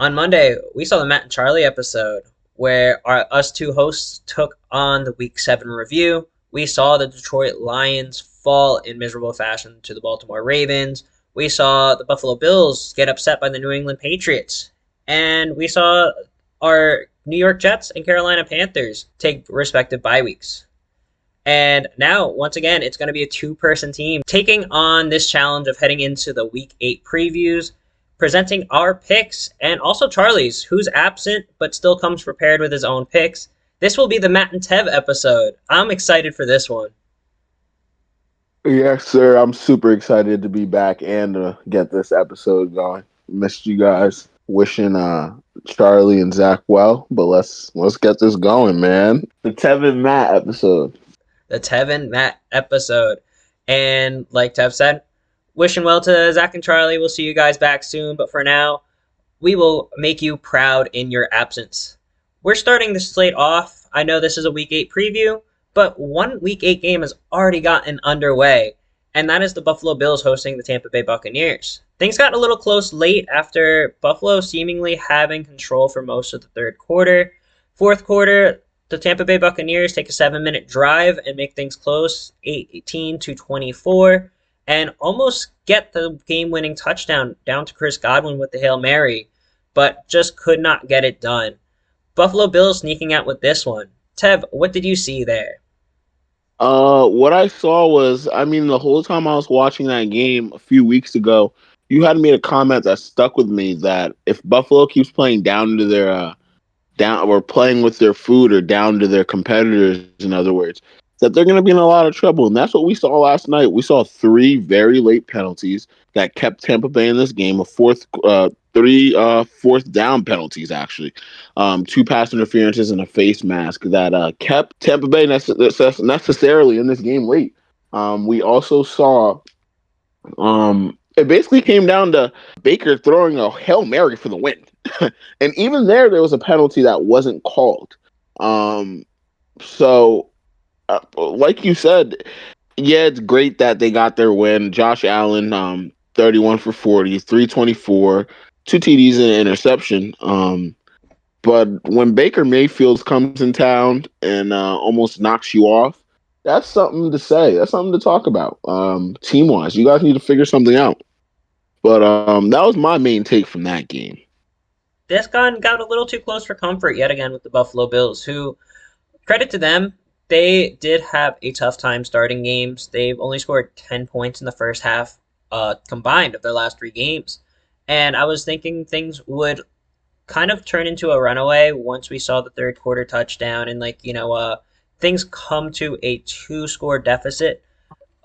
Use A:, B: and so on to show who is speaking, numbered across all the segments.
A: On Monday, we saw the Matt and Charlie episode where us two hosts took on the Week 7 review. We saw the Detroit Lions fall in miserable fashion to the Baltimore Ravens. We saw the Buffalo Bills get upset by the New England Patriots. And we saw our New York Jets and Carolina Panthers take respective bye weeks. And now, once again, it's going to be a two-person team taking on this challenge of heading into the Week 8 previews, presenting our picks, and also Charlie's, who's absent but still comes prepared with his own picks. This will be the Matt and Tev episode. I'm excited for this one.
B: Yes, sir. I'm super excited to be back and to get this episode going. Missed you guys. Wishing Charlie and Zach well, but let's get this going, man. The Thev and Matt episode.
A: The Tev and Matt episode. And like Tev said, wishing well to Zach and Charlie. We'll see you guys back soon, but for now, we will make you proud in your absence. We're starting the slate off. I know this is a Week 8 preview, but one Week 8 game has already gotten underway, and that is the Buffalo Bills hosting the Tampa Bay Buccaneers. Things got a little close late after Buffalo seemingly having control for most of the third quarter. Fourth quarter, the Tampa Bay Buccaneers take a 7-minute drive and make things close, 18-24, and almost get the game-winning touchdown down to Chris Godwin with the Hail Mary, but just could not get it done. Buffalo Bills sneaking out with this one. Tev, what did you see there?
B: What I saw was, the whole time I was watching that game a few weeks ago, you had made a comment that stuck with me that if Buffalo keeps playing down to their down or playing with their food or down to their competitors, in other words, that they're going to be in a lot of trouble. And that's what we saw last night. We saw three very late penalties that kept Tampa Bay in this game. Three fourth down penalties, actually. Two pass interferences and a face mask that kept Tampa Bay necessarily in this game late. We also saw it basically came down to Baker throwing a Hail Mary for the win. And even there was a penalty that wasn't called. So, like you said, yeah, it's great that they got their win. Josh Allen, 31 for 40, 324, two TDs and an interception. But when Baker Mayfield comes in town and almost knocks you off, that's something to say. That's something to talk about. Team-wise, you guys need to figure something out. But that was my main take from that game.
A: This gun got a little too close for comfort yet again with the Buffalo Bills, who, credit to them, they did have a tough time starting games. They've only scored 10 points in the first half combined of their last three games. And I was thinking things would kind of turn into a runaway once we saw the third quarter touchdown and things come to a 2-score deficit.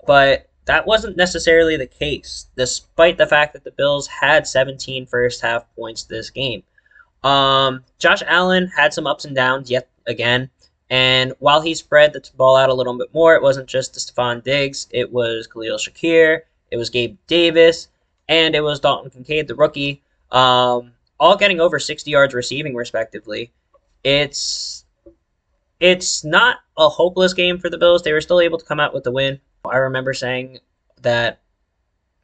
A: But that wasn't necessarily the case, despite the fact that the Bills had 17 first half points this game. Josh Allen had some ups and downs yet again. And while he spread the ball out a little bit more, it wasn't just to Stephon Diggs. It was Khalil Shakir. It was Gabe Davis. And it was Dalton Kincaid, the rookie. All getting over 60 yards receiving, respectively. It's not a hopeless game for the Bills. They were still able to come out with the win. I remember saying that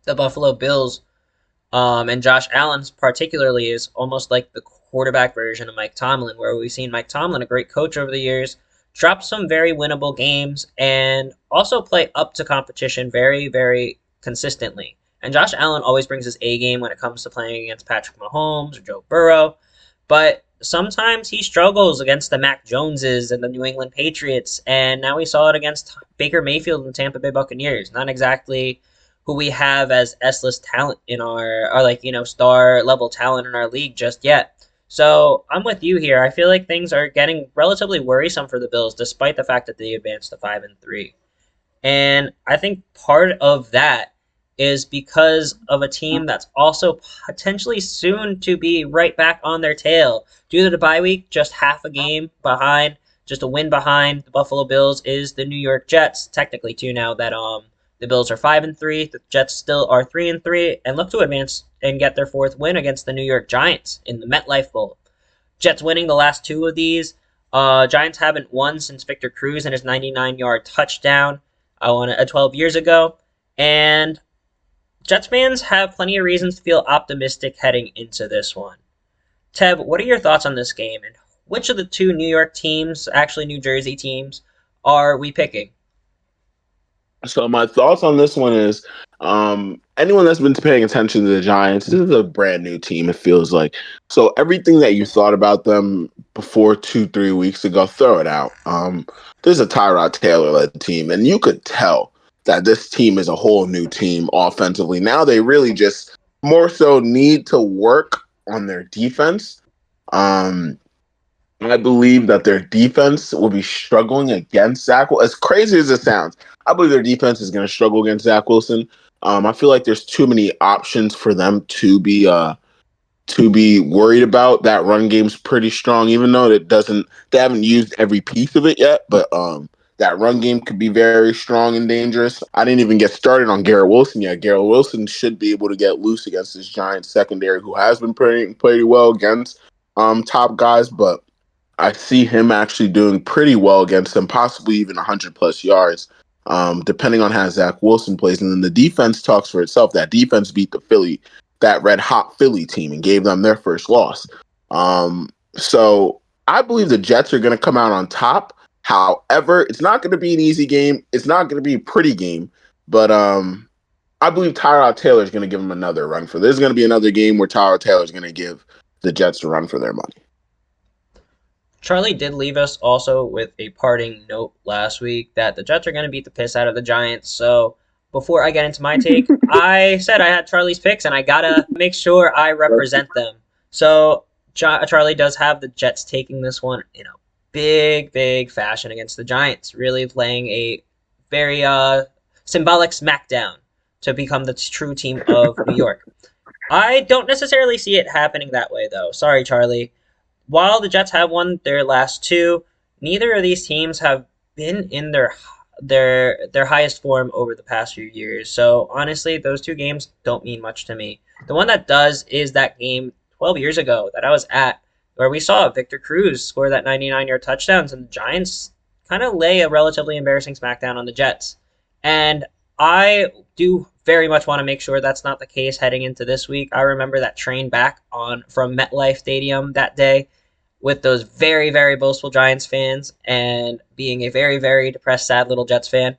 A: the Buffalo Bills and Josh Allen particularly is almost like the quarterback version of Mike Tomlin, where we've seen Mike Tomlin, a great coach over the years, drop some very winnable games and also play up to competition very, very consistently. And Josh Allen always brings his A game when it comes to playing against Patrick Mahomes or Joe Burrow, but sometimes he struggles against the Mac Joneses and the New England Patriots, and now we saw it against Baker Mayfield and Tampa Bay Buccaneers. Not exactly who we have as S-list talent in our star level talent in our league just yet. So I'm with you here. I feel like things are getting relatively worrisome for the Bills, despite the fact that they advanced to 5-3. And I think part of that is because of a team that's also potentially soon to be right back on their tail. Due to the bye week, just half a game behind, just a win behind the Buffalo Bills is the New York Jets. Technically, too, now that the Bills are 5-3, the Jets still are 3-3, and look to advance and get their fourth win against the New York Giants in the MetLife Bowl. Jets winning the last two of these. Giants haven't won since Victor Cruz and his 99-yard touchdown 12 years ago. And Jets fans have plenty of reasons to feel optimistic heading into this one. Tev, what are your thoughts on this game, and which of the two New York teams, actually New Jersey teams, are we picking?
B: So my thoughts on this one is, anyone that's been paying attention to the Giants, this is a brand new team. It feels like so everything that you thought about them before 2, 3 weeks ago, throw it out. There's a Tyrod Taylor led team, and you could tell that this team is a whole new team offensively. Now they really just more so need to work on their defense. Um, I believe that their defense will be struggling against Zach. As crazy as it sounds, I believe their defense is going to struggle against Zach Wilson. I feel like there's too many options for them to be worried about. That run game's pretty strong, even though they haven't used every piece of it yet. But that run game could be very strong and dangerous. I didn't even get started on Garrett Wilson yet. Garrett Wilson should be able to get loose against this Giants secondary, who has been playing pretty well against top guys, but I see him actually doing pretty well against them, possibly even 100 plus yards, depending on how Zach Wilson plays. And then the defense talks for itself. That defense beat that red hot Philly team, and gave them their first loss. So I believe the Jets are going to come out on top. However, it's not going to be an easy game. It's not going to be a pretty game, but I believe Tyrod Taylor is going to give them another run for. There's going to be another game where Tyrod Taylor is going to give the Jets a run for their money.
A: Charlie did leave us also with a parting note last week that the Jets are going to beat the piss out of the Giants. So before I get into my take, I said I had Charlie's picks and I got to make sure I represent them. So Charlie does have the Jets taking this one in a big, big fashion against the Giants, really playing a very symbolic smackdown to become the true team of New York. I don't necessarily see it happening that way, though. Sorry, Charlie. While the Jets have won their last two, neither of these teams have been in their highest form over the past few years. So honestly, those two games don't mean much to me. The one that does is that game 12 years ago that I was at, where we saw Victor Cruz score that 99-yard touchdowns, and the Giants kind of lay a relatively embarrassing smackdown on the Jets. And I do very much want to make sure that's not the case heading into this week. I remember that train back on from MetLife Stadium that day with those very, very boastful Giants fans and being a very, very depressed, sad little Jets fan.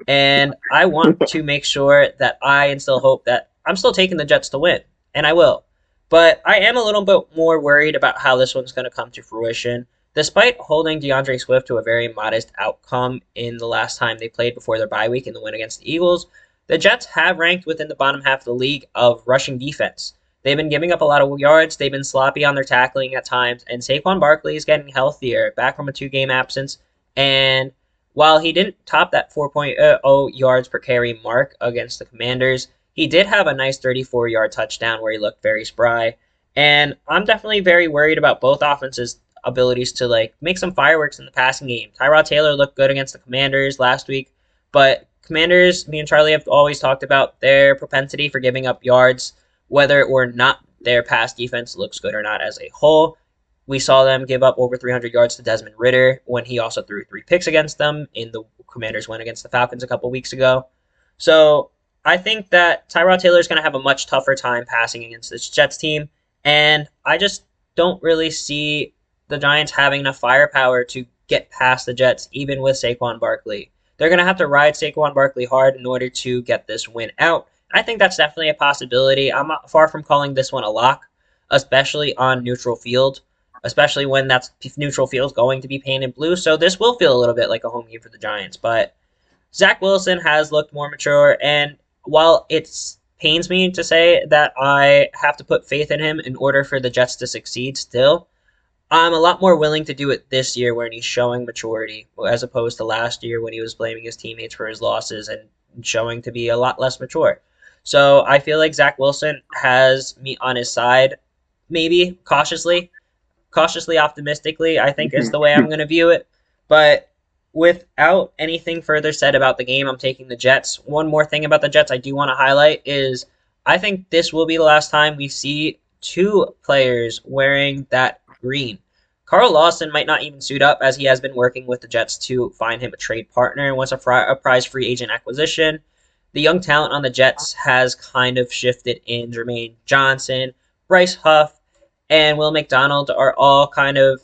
A: And I want to make sure that I instill hope that I'm still taking the Jets to win, and I will. But I am a little bit more worried about how this one's going to come to fruition. Despite holding DeAndre Swift to a very modest outcome in the last time they played before their bye week in the win against the Eagles, the Jets have ranked within the bottom half of the league of rushing defense. They've been giving up a lot of yards. They've been sloppy on their tackling at times. And Saquon Barkley is getting healthier, back from a 2-game absence. And while he didn't top that 4.0 yards per carry mark against the Commanders, he did have a nice 34-yard touchdown where he looked very spry. And I'm definitely very worried about both offenses' abilities to make some fireworks in the passing game. Tyrod Taylor looked good against the Commanders last week, but Commanders, me and Charlie have always talked about their propensity for giving up yards, whether or not their pass defense looks good or not as a whole. We saw them give up over 300 yards to Desmond Ridder when he also threw 3 picks against them in the Commanders' win against the Falcons a couple weeks ago. So I think that Tyrod Taylor is going to have a much tougher time passing against this Jets team, and I just don't really see the Giants having enough firepower to get past the Jets, even with Saquon Barkley. They're going to have to ride Saquon Barkley hard in order to get this win out. I think that's definitely a possibility. I'm not far from calling this one a lock, especially on neutral field, especially when that neutral field is going to be painted blue. So this will feel a little bit like a home game for the Giants. But Zach Wilson has looked more mature, and while it pains me to say that I have to put faith in him in order for the Jets to succeed still, I'm a lot more willing to do it this year when he's showing maturity as opposed to last year when he was blaming his teammates for his losses and showing to be a lot less mature. So I feel like Zach Wilson has me on his side, maybe cautiously optimistically, I think is the way I'm going to view it. But without anything further said about the game, I'm taking the Jets. One more thing about the Jets I do want to highlight is I think this will be the last time we see two players wearing that green. Carl Lawson might not even suit up as he has been working with the Jets to find him a trade partner and was a prize free agent acquisition. The young talent on the Jets has kind of shifted in Jermaine Johnson, Bryce Huff, and Will McDonald are all kind of,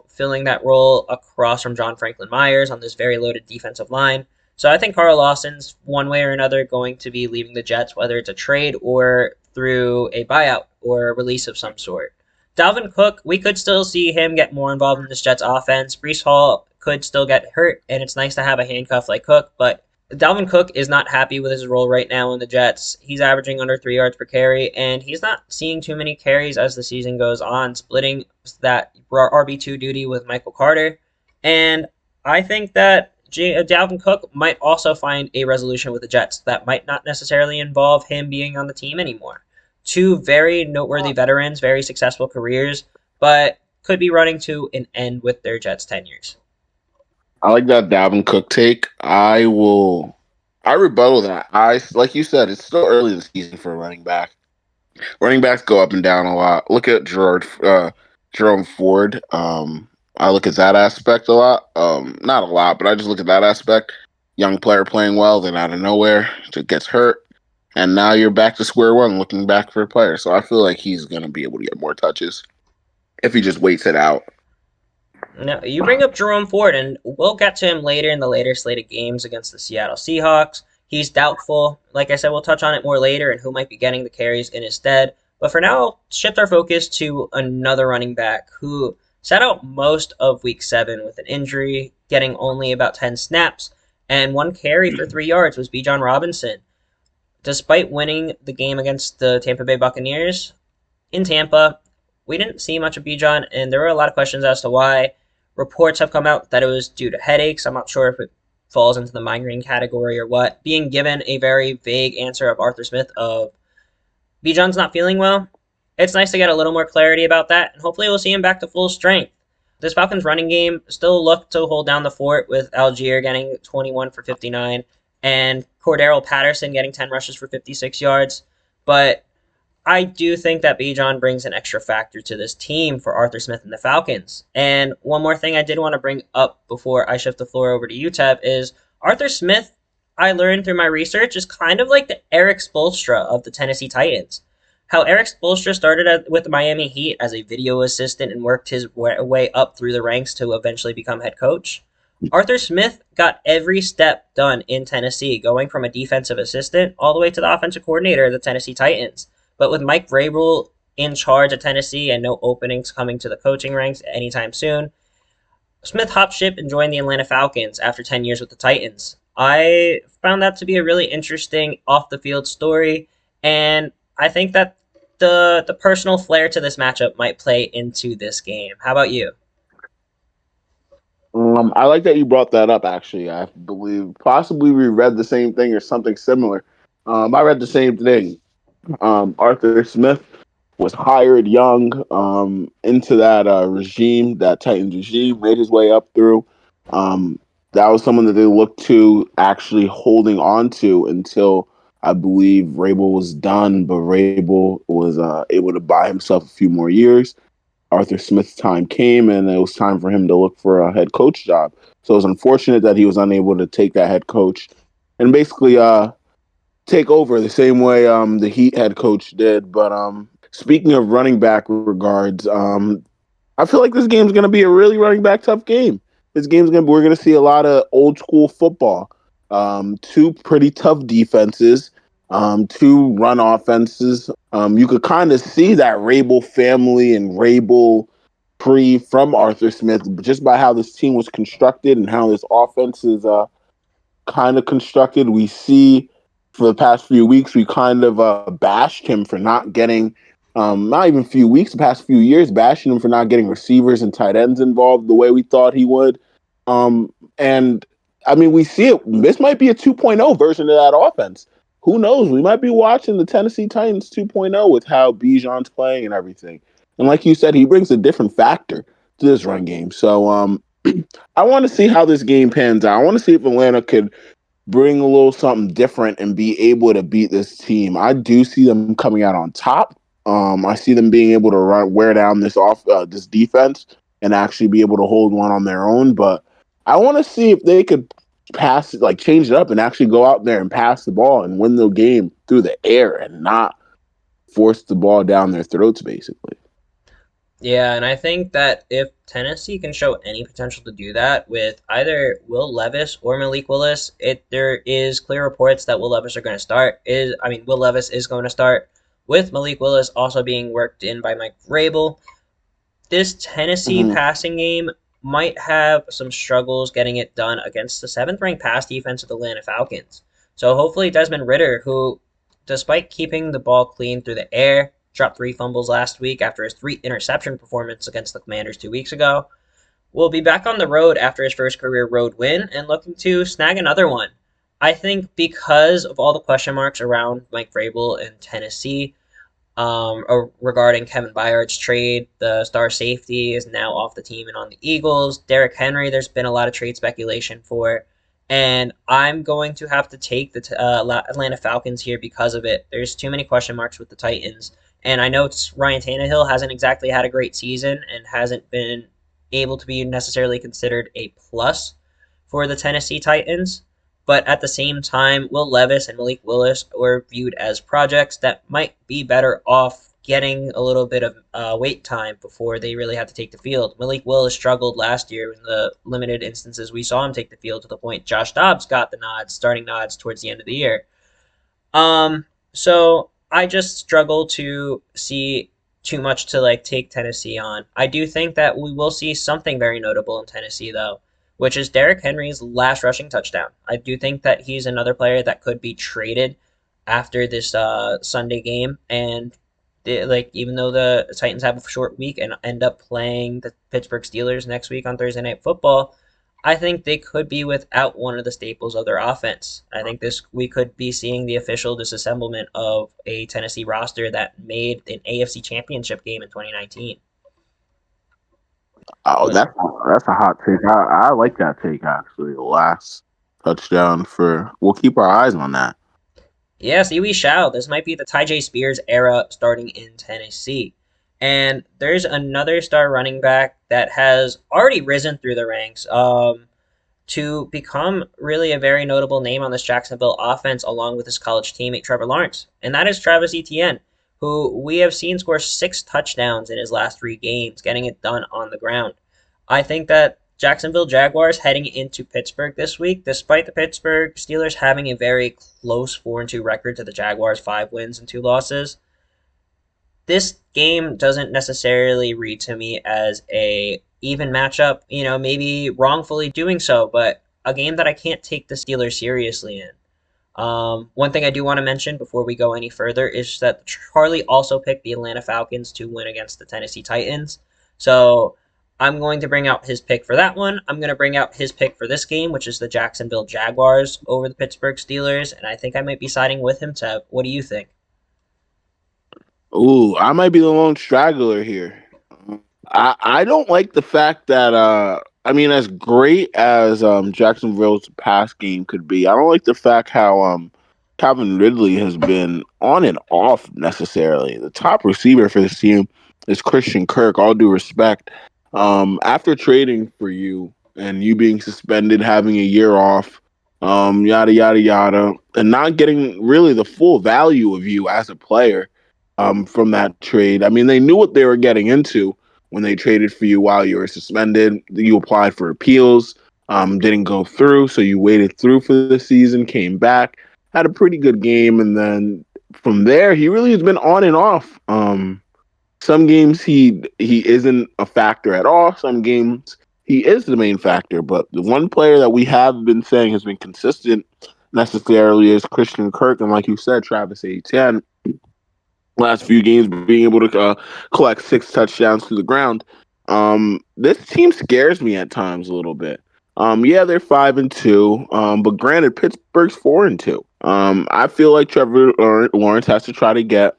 A: filling that role across from John Franklin Myers on this very loaded defensive line. So I think Carl Lawson's one way or another going to be leaving the Jets, whether it's a trade or through a buyout or a release of some sort. Dalvin Cook, we could still see him get more involved in this Jets offense. Brees Hall could still get hurt, and it's nice to have a handcuff like Cook, but Dalvin Cook is not happy with his role right now in the Jets. He's averaging under 3 yards per carry, and he's not seeing too many carries as the season goes on, splitting that RB2 duty with Michael Carter. And I think that Dalvin Cook might also find a resolution with the Jets that might not necessarily involve him being on the team anymore. Two very noteworthy veterans, very successful careers, but could be running to an end with their Jets tenures.
B: I like that Dalvin Cook take. I rebuttal that. I like you said, it's still early in the season for a running back. Running backs go up and down a lot. Look at Jerome Ford. I look at that aspect a lot. Not a lot, but I just look at that aspect. Young player playing well, then out of nowhere, just gets hurt, and now you're back to square one, looking back for a player. So I feel like he's gonna be able to get more touches if he just waits it out.
A: Now, you bring up Jerome Ford, and we'll get to him later in the later slated games against the Seattle Seahawks. He's doubtful. Like I said, we'll touch on it more later and who might be getting the carries in his stead. But for now, I'll shift our focus to another running back who sat out most of week 7 with an injury, getting only about 10 snaps, and one carry for 3 yards was Bijan Robinson. Despite winning the game against the Tampa Bay Buccaneers in Tampa, we didn't see much of Bijan, and there were a lot of questions as to why. Reports have come out that it was due to headaches. I'm not sure if it falls into the migraine category or what. Being given a very vague answer of Arthur Smith of Bijan's not feeling well, it's nice to get a little more clarity about that, and hopefully we'll see him back to full strength. This Falcons running game still looked to hold down the fort with Algier getting 21 for 59 and Cordero Patterson getting 10 rushes for 56 yards, but I do think that Bijan brings an extra factor to this team for Arthur Smith and the Falcons. And one more thing I did want to bring up before I shift the floor over to you, Tev, is Arthur Smith, I learned through my research, is kind of like the Eric Spoelstra of the Tennessee Titans. How Eric Spoelstra started with the Miami Heat as a video assistant and worked his way up through the ranks to eventually become head coach. Arthur Smith got every step done in Tennessee, going from a defensive assistant all the way to the offensive coordinator of the Tennessee Titans. But with Mike Vrabel in charge at Tennessee and no openings coming to the coaching ranks anytime soon, Smith hopped ship and joined the Atlanta Falcons after 10 years with the Titans. I found that to be a really interesting off-the-field story, and I think that the personal flair to this matchup might play into this game. How about you?
B: I like that you brought that up. Actually, I believe possibly we read the same thing or something similar. I read the same thing. Arthur Smith was hired young into that regime, that Titans regime, made his way up through. That was someone that they looked to actually holding on to until I believe Vrabel was done, but Vrabel was able to buy himself a few more years. Arthur Smith's time came, and it was time for him to look for a head coach job. So it was unfortunate that he was unable to take that head coach and basically take over the same way the Heat head coach did. But speaking of running back regards, I feel like this game's going to be a really running back tough game. We're going to see a lot of old school football. Two pretty tough defenses, two run offenses. You could kind of see that Rabel family and Rabel tree from Arthur Smith just by how this team was constructed and how this offense is kind of constructed. We see for the past few weeks, we kind of bashed him for not getting, not even a few weeks, the past few years, bashing him for not getting receivers and tight ends involved the way we thought he would. And I mean, we see it. This might be a 2.0 version of that offense. Who knows? We might be watching the Tennessee Titans 2.0 with how Bijan's playing and everything. And like you said, he brings a different factor to this run game. So I want to see how this game pans out. I want to see if Atlanta could bring a little something different and be able to beat this team. I do see them coming out on top. I see them being able to wear down this defense and actually be able to hold one on their own. But I want to see if they could change it up and actually go out there and pass the ball and win the game through the air and not force the ball down their throats, basically.
A: Yeah, and I think that if Tennessee can show any potential to do that with either Will Levis or Malik Willis, there is clear reports that Will Levis are going to start. Will Levis is going to start with Malik Willis also being worked in by Mike Vrabel. This Tennessee
B: Hmm.
A: passing game might have some struggles getting it done against the seventh ranked pass defense of the Atlanta Falcons. So hopefully Desmond Ritter, who, despite keeping the ball clean through the air, dropped 3 fumbles last week after his 3 interception performance against the Commanders 2 weeks ago, will be back on the road after his first career road win and looking to snag another one. I think because of all the question marks around Mike Vrabel and Tennessee, regarding Kevin Byard's trade. The star safety is now off the team and on the Eagles. Derrick Henry, there's been a lot of trade speculation for. And I'm going to have to take the Atlanta Falcons here because of it. There's too many question marks with the Titans. And I know Ryan Tannehill hasn't exactly had a great season and hasn't been able to be necessarily considered a plus for the Tennessee Titans. But at the same time, Will Levis and Malik Willis were viewed as projects that might be better off getting a little bit of wait time before they really had to take the field. Malik Willis struggled last year in the limited instances we saw him take the field to the point Josh Dobbs got the nods, starting nods towards the end of the year. So I just struggle to see too much to like take Tennessee on. I do think that we will see something very notable in Tennessee though, which is Derrick Henry's last rushing touchdown. I do think that he's another player that could be traded after this Sunday game, and even though the Titans have a short week and end up playing the Pittsburgh Steelers next week on Thursday Night Football, I think they could be without one of the staples of their offense. I think this we could be seeing the official disassemblement of a Tennessee roster that made an AFC Championship game in 2019.
B: Oh,
A: What?
B: that's a hot take. I like that take actually. The last touchdown for. We'll keep our eyes on that.
A: Yeah, see, we shall. This might be the Ty J. Spears era starting in Tennessee. And there's another star running back that has already risen through the ranks. To become really a very notable name on this Jacksonville offense, along with his college teammate Trevor Lawrence. And that is Travis Etienne, who we have seen score 6 touchdowns in his last 3 games, getting it done on the ground. I think that Jacksonville Jaguars heading into Pittsburgh this week, despite the Pittsburgh Steelers having a very close 4-2 record to the Jaguars' 5 wins and 2 losses, this game doesn't necessarily read to me as a even matchup, maybe wrongfully doing so, but a game that I can't take the Steelers seriously in. One thing I do want to mention before we go any further is that Charlie also picked the Atlanta Falcons to win against the Tennessee Titans. So I'm going to bring out his pick for that one. I'm going to bring out his pick for this game, which is the Jacksonville Jaguars over the Pittsburgh Steelers, and I think I might be siding with him, Tev. What do you think?
B: Ooh, I might be the lone straggler here. I don't like the fact that I mean, as great as Jacksonville's pass game could be, I don't like the fact how Calvin Ridley has been on and off necessarily. The top receiver for this team is Christian Kirk. All due respect, after trading for you and you being suspended, having a year off, yada yada yada, and not getting really the full value of you as a player from that trade. I mean, they knew what they were getting into when they traded for you while you were suspended. You applied for appeals, didn't go through, so you waited through for the season, came back, had a pretty good game, and then from there, he really has been on and off. Some games he isn't a factor at all. Some games he is the main factor. But the one player that we have been saying has been consistent necessarily is Christian Kirk, and like you said, Travis Etienne last few games being able to collect 6 touchdowns to the ground. This team scares me at times a little bit. Yeah, they're 5-2. But granted, Pittsburgh's 4-2. I feel like Trevor Lawrence has to try to get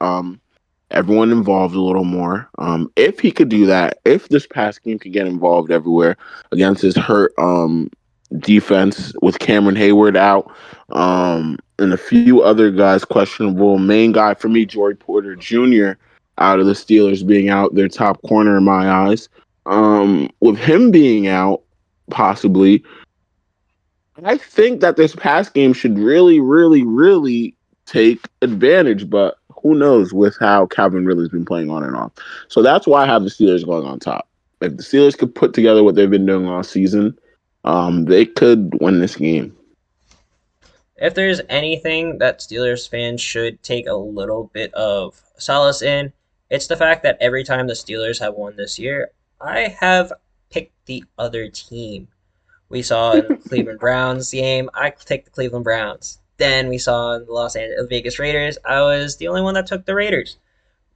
B: everyone involved a little more. If he could do that, if this pass game could get involved everywhere against his hurt defense with Cameron Hayward out, and a few other guys questionable. Main guy for me, Joey Porter Jr. out of the Steelers being out, their top corner in my eyes. With him being out, possibly, I think that this pass game should really, really, really take advantage. But who knows with how Calvin Ridley's been playing on and off. So that's why I have the Steelers going on top. If the Steelers could put together what they've been doing all season, they could win this game.
A: If there's anything that Steelers fans should take a little bit of solace in, it's the fact that every time the Steelers have won this year, I have picked the other team. We saw in the Cleveland Browns game, I picked the Cleveland Browns. Then we saw in the Los Angeles Vegas Raiders, I was the only one that took the Raiders.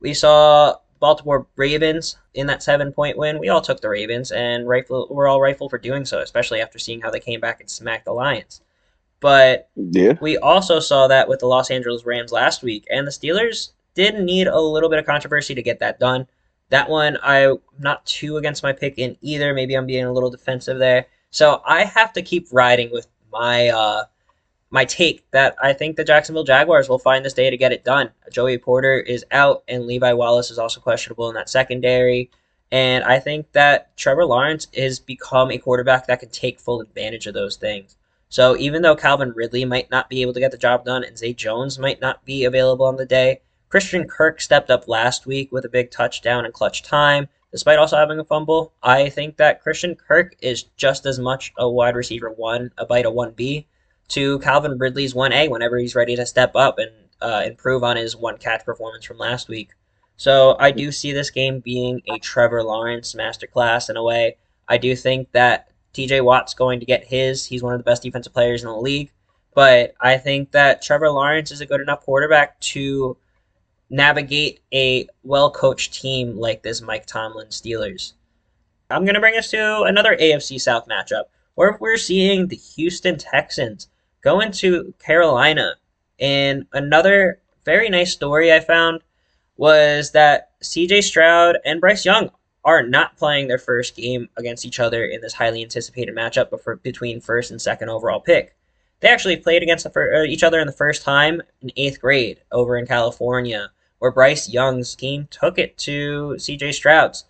A: We saw Baltimore Ravens in that 7 point win. We all took the Ravens, and we're all rightful for doing so, especially after seeing how they came back and smacked the Lions. But
B: Yeah.
A: we also saw that with the Los Angeles Rams last week, and the Steelers did need a little bit of controversy to get that done. That one, I'm not too against my pick in either. Maybe I'm being a little defensive there. So I have to keep riding with my take that I think the Jacksonville Jaguars will find this day to get it done. Joey Porter is out, and Levi Wallace is also questionable in that secondary. And I think that Trevor Lawrence has become a quarterback that can take full advantage of those things. So even though Calvin Ridley might not be able to get the job done and Zay Jones might not be available on the day, Christian Kirk stepped up last week with a big touchdown in clutch time, despite also having a fumble. I think that Christian Kirk is just as much a wide receiver one, a bite of 1B, to Calvin Ridley's 1A whenever he's ready to step up and improve on his one catch performance from last week. So I do see this game being a Trevor Lawrence masterclass in a way. I do think that TJ Watt's going to get his. He's one of the best defensive players in the league. But I think that Trevor Lawrence is a good enough quarterback to navigate a well coached team like this Mike Tomlin Steelers. I'm going to bring us to another AFC South matchup where we're seeing the Houston Texans go into Carolina. And another very nice story I found was that CJ Stroud and Bryce Young are not playing their first game against each other in this highly anticipated matchup between first and second overall pick. They actually played against each other in the first time in eighth grade over in California, where Bryce Young's team took it to CJ Stroud's.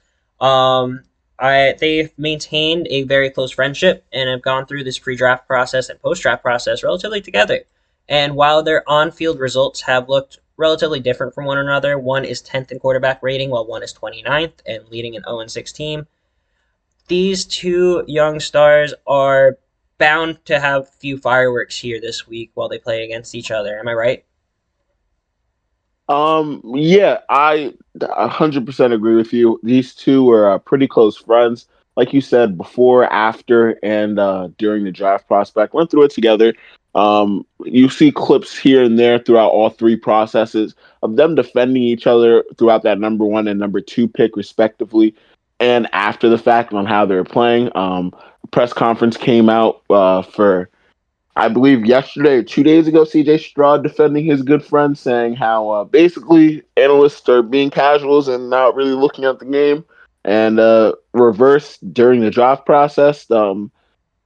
A: They've maintained a very close friendship and have gone through this pre-draft process and post-draft process relatively together. And while their on-field results have looked relatively different from one another, one is 10th in quarterback rating while one is 29th and leading an 0-6 team, these two young stars are bound to have a few fireworks here this week while they play against each other. Am I right?
B: Yeah, I 100% agree with you. These two are pretty close friends. Like you said, before, after, and during the draft prospect, went through it together. You see clips here and there throughout all three processes of them defending each other throughout that number one and number two pick, respectively, and after the fact on how they're playing. A press conference came out for I believe yesterday or 2 days ago, CJ Stroud defending his good friend, saying how basically analysts are being casuals and not really looking at the game. And reverse during the draft process,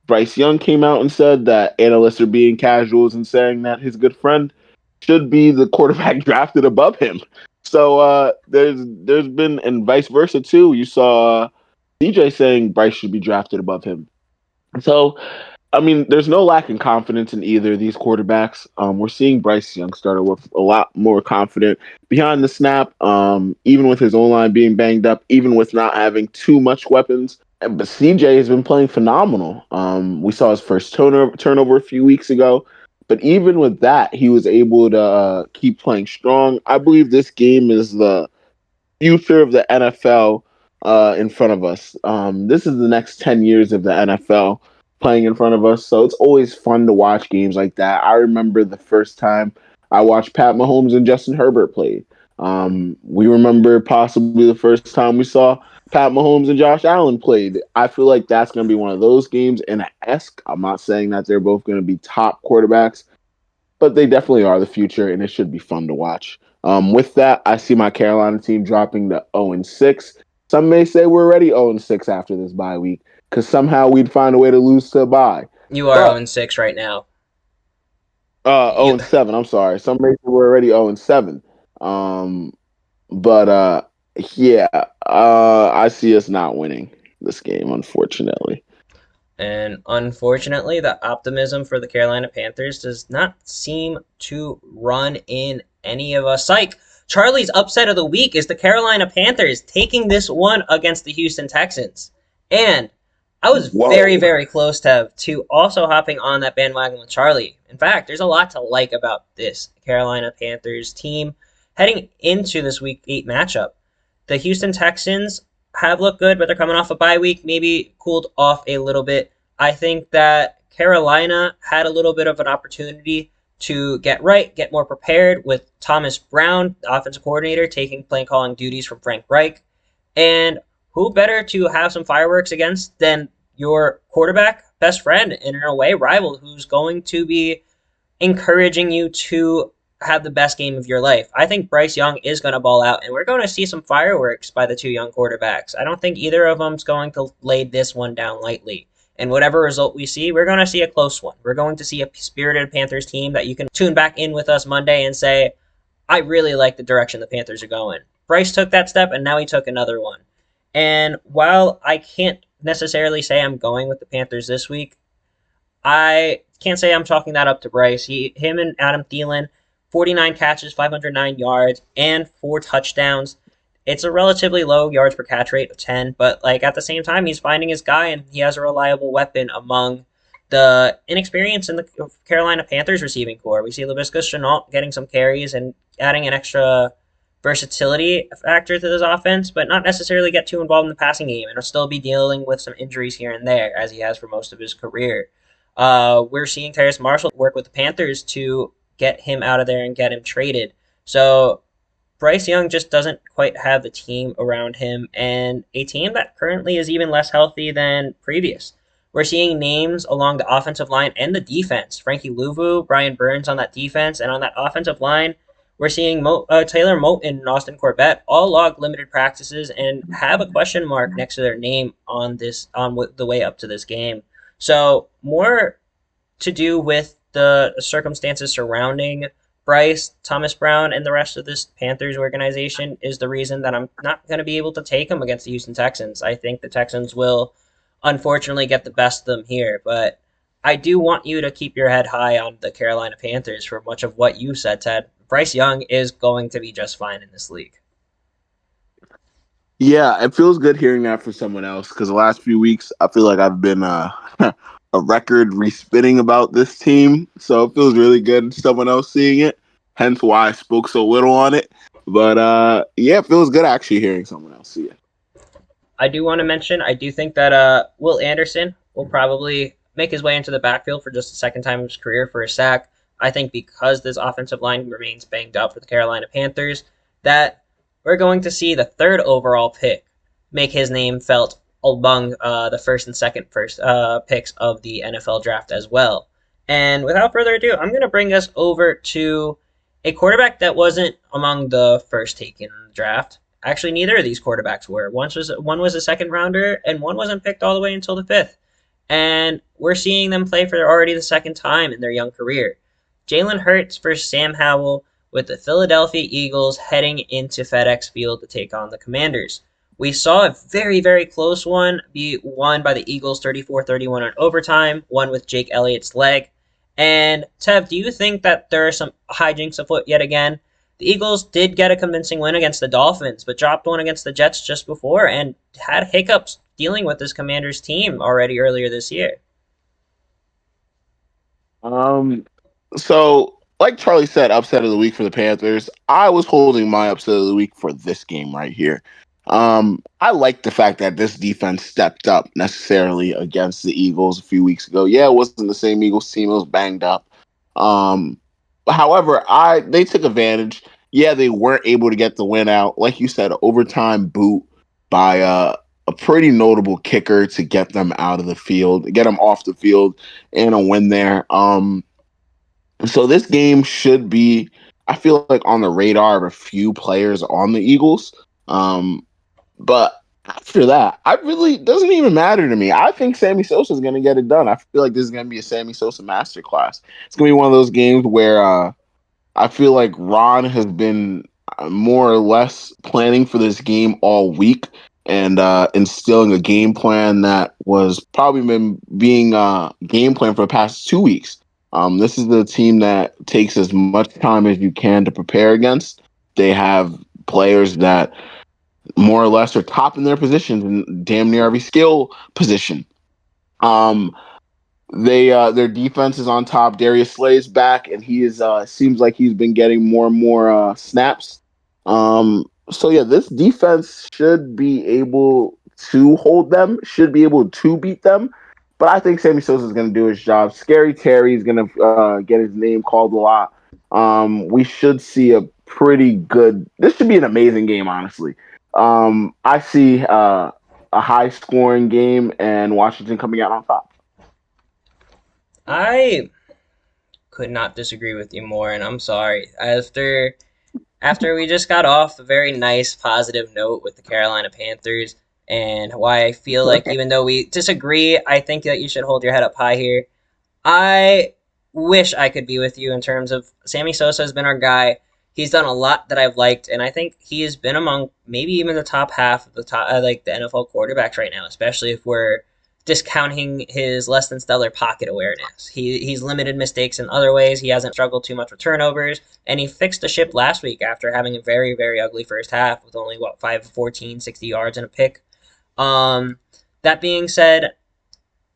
B: Bryce Young came out and said that analysts are being casuals and saying that his good friend should be the quarterback drafted above him. So there's been and vice versa too. You saw CJ saying Bryce should be drafted above him. So I mean, there's no lack in confidence in either of these quarterbacks. We're seeing Bryce Young start with a lot more confident behind the snap, even with his own line being banged up, even with not having too much weapons. But CJ has been playing phenomenal. We saw his first turnover a few weeks ago, but even with that, he was able to keep playing strong. I believe this game is the future of the NFL in front of us. This is the next 10 years of the NFL playing in front of us. So it's always fun to watch games like that. I remember the first time I watched Pat Mahomes and Justin Herbert play. We remember possibly the first time we saw Pat Mahomes and Josh Allen played. I feel like that's going to be one of those games in a esque. I'm not saying that they're both going to be top quarterbacks, but they definitely are the future, and it should be fun to watch. With that, I see my Carolina team dropping to 0-6. Some may say we're already 0-6 after this bye week because somehow we'd find a way to lose to a bye.
A: You are
B: But
A: 0-6 right now. You
B: 0-7. I'm sorry. Some may say we're already 0-7. Um, but yeah, I see us not winning this game, unfortunately.
A: And unfortunately, the optimism for the Carolina Panthers does not seem to run in any of us. Psych! Charlie's upset of the week is the Carolina Panthers taking this one against the Houston Texans. And I was very,
B: Whoa.
A: very close to also hopping on that bandwagon with Charlie. In fact, there's a lot to like about this Carolina Panthers team heading into this Week 8 matchup. The Houston Texans have looked good, but they're coming off a bye week, maybe cooled off a little bit. I think that Carolina had a little bit of an opportunity to get right, get more prepared with Thomas Brown, the offensive coordinator, taking play calling duties from Frank Reich. And who better to have some fireworks against than your quarterback, best friend, and in a way, rival, who's going to be encouraging you to have the best game of your life. I think Bryce Young is going to ball out, and we're going to see some fireworks by the two young quarterbacks. I don't think either of them's going to lay this one down lightly. And whatever result we see, we're going to see a close one. We're going to see a spirited Panthers team that you can tune back in with us Monday and say, I really like the direction the Panthers are going. Bryce took that step, and now he took another one. And while I can't necessarily say I'm going with the Panthers this week, I can't say I'm chalking that up to Bryce. Him and Adam Thielen, 49 catches, 509 yards, and 4 touchdowns. It's a relatively low yards per catch rate of 10, but like at the same time, he's finding his guy, and he has a reliable weapon among the inexperience in the Carolina Panthers receiving core. We see Laviska Shenault getting some carries and adding an extra versatility factor to this offense, but not necessarily get too involved in the passing game, and will still be dealing with some injuries here and there, as he has for most of his career. We're seeing Terrace Marshall work with the Panthers to get him out of there and get him traded. So Bryce Young just doesn't quite have the team around him, and a team that currently is even less healthy than previous. We're seeing names along the offensive line and the defense. Frankie Louvu, Brian Burns on that defense, and on that offensive line, we're seeing Taylor Moton and Austin Corbett all log limited practices and have a question mark next to their name on the way up to this game. So more to do with the circumstances surrounding Bryce, Thomas Brown, and the rest of this Panthers organization is the reason that I'm not going to be able to take them against the Houston Texans. I think the Texans will unfortunately get the best of them here, but I do want you to keep your head high on the Carolina Panthers for much of what you said, Ted. Bryce Young is going to be just fine in this league.
B: Yeah, it feels good hearing that from someone else because the last few weeks I feel like I've been a record respitting about this team, so it feels really good someone else seeing it. Hence why I spoke so little on it. But yeah, it feels good actually hearing someone else see it.
A: I do want to mention, I do think that Will Anderson will probably make his way into the backfield for just the second time in his career for a sack. I think because this offensive line remains banged up for the Carolina Panthers, that we're going to see the third overall pick make his name felt among the first and second picks of the NFL draft as well. And without further ado, I'm going to bring us over to a quarterback that wasn't among the first taken in the draft. Actually, neither of these quarterbacks were. One was a second rounder, and one wasn't picked all the way until the fifth. And we're seeing them play for already the second time in their young career. Jalen Hurts versus Sam Howell with the Philadelphia Eagles heading into FedEx Field to take on the Commanders. We saw a very, very close one be won by the Eagles 34-31 in overtime, one with Jake Elliott's leg. And Tev, do you think that there are some hijinks afoot yet again? The Eagles did get a convincing win against the Dolphins, but dropped one against the Jets just before and had hiccups dealing with this Commanders team already earlier this year.
B: So like Charlie said, upset of the week for the Panthers. I was holding my upset of the week for this game right here. I like the fact that this defense stepped up necessarily against the Eagles a few weeks ago. Yeah, it wasn't the same Eagles team; it was banged up. However, they took advantage. Yeah, they weren't able to get the win out. Like you said, overtime boot by a pretty notable kicker to get them out of the field, get them off the field, and a win there. So this game should be, I feel like, on the radar of a few players on the Eagles. But after that, I really doesn't even matter to me. I think Sammy Sosa is going to get it done. I feel like this is going to be a Sammy Sosa masterclass. It's going to be one of those games where I feel like Ron has been more or less planning for this game all week and instilling a game plan that was probably been being game plan for the past 2 weeks. This is the team that takes as much time as you can to prepare against. They have players that more or less are top in their positions in damn near every skill position. Um, they their defense is on top. Darius Slay's back, and he is seems like he's been getting more and more snaps. So yeah, this defense should be able to hold them, should be able to beat them. But I think Sammy Sosa is going to do his job. Scary Terry is going to get his name called a lot. We should see a pretty good. This should be an amazing game, honestly. I see a high scoring game and Washington coming out on top.
A: I could not disagree with you more, and I'm sorry. After we just got off a very nice positive note with the Carolina Panthers, and why I feel like even though we disagree, I think that you should hold your head up high here. I wish I could be with you in terms of Sammy Sosa has been our guy. He's done a lot that I've liked, and I think he has been among maybe even the top half of the top, like the NFL quarterbacks right now, especially if we're discounting his less than stellar pocket awareness. He's limited mistakes in other ways. He hasn't struggled too much with turnovers, and he fixed the ship last week after having a very very ugly first half with only 5 14 60 yards and a pick. Um, that being said,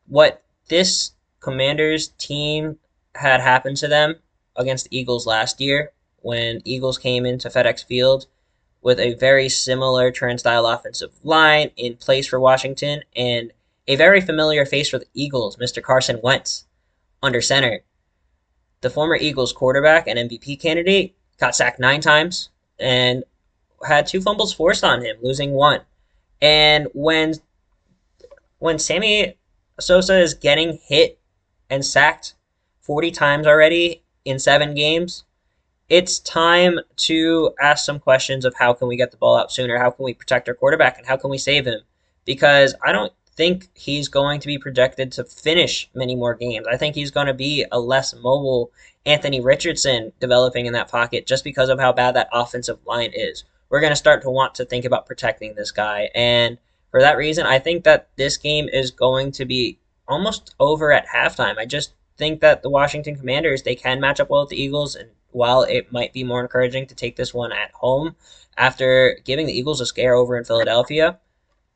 A: what this Commanders team had happened to them against the Eagles last year when Eagles came into FedEx Field with a very similar turnstile offensive line in place for Washington and a very familiar face for the Eagles, Mr. Carson Wentz, under center. The former Eagles quarterback and MVP candidate got sacked 9 times and had 2 fumbles forced on him, losing one. And when Sammy Sosa is getting hit and sacked 40 times already in 7 games, it's time to ask some questions of how can we get the ball out sooner, how can we protect our quarterback, and how can we save him? Because I don't think he's going to be projected to finish many more games. I think he's going to be a less mobile Anthony Richardson developing in that pocket just because of how bad that offensive line is. We're going to start to want to think about protecting this guy. And for that reason, I think that this game is going to be almost over at halftime. I just think that the Washington Commanders, they can match up well with the Eagles, and while it might be more encouraging to take this one at home after giving the Eagles a scare over in Philadelphia,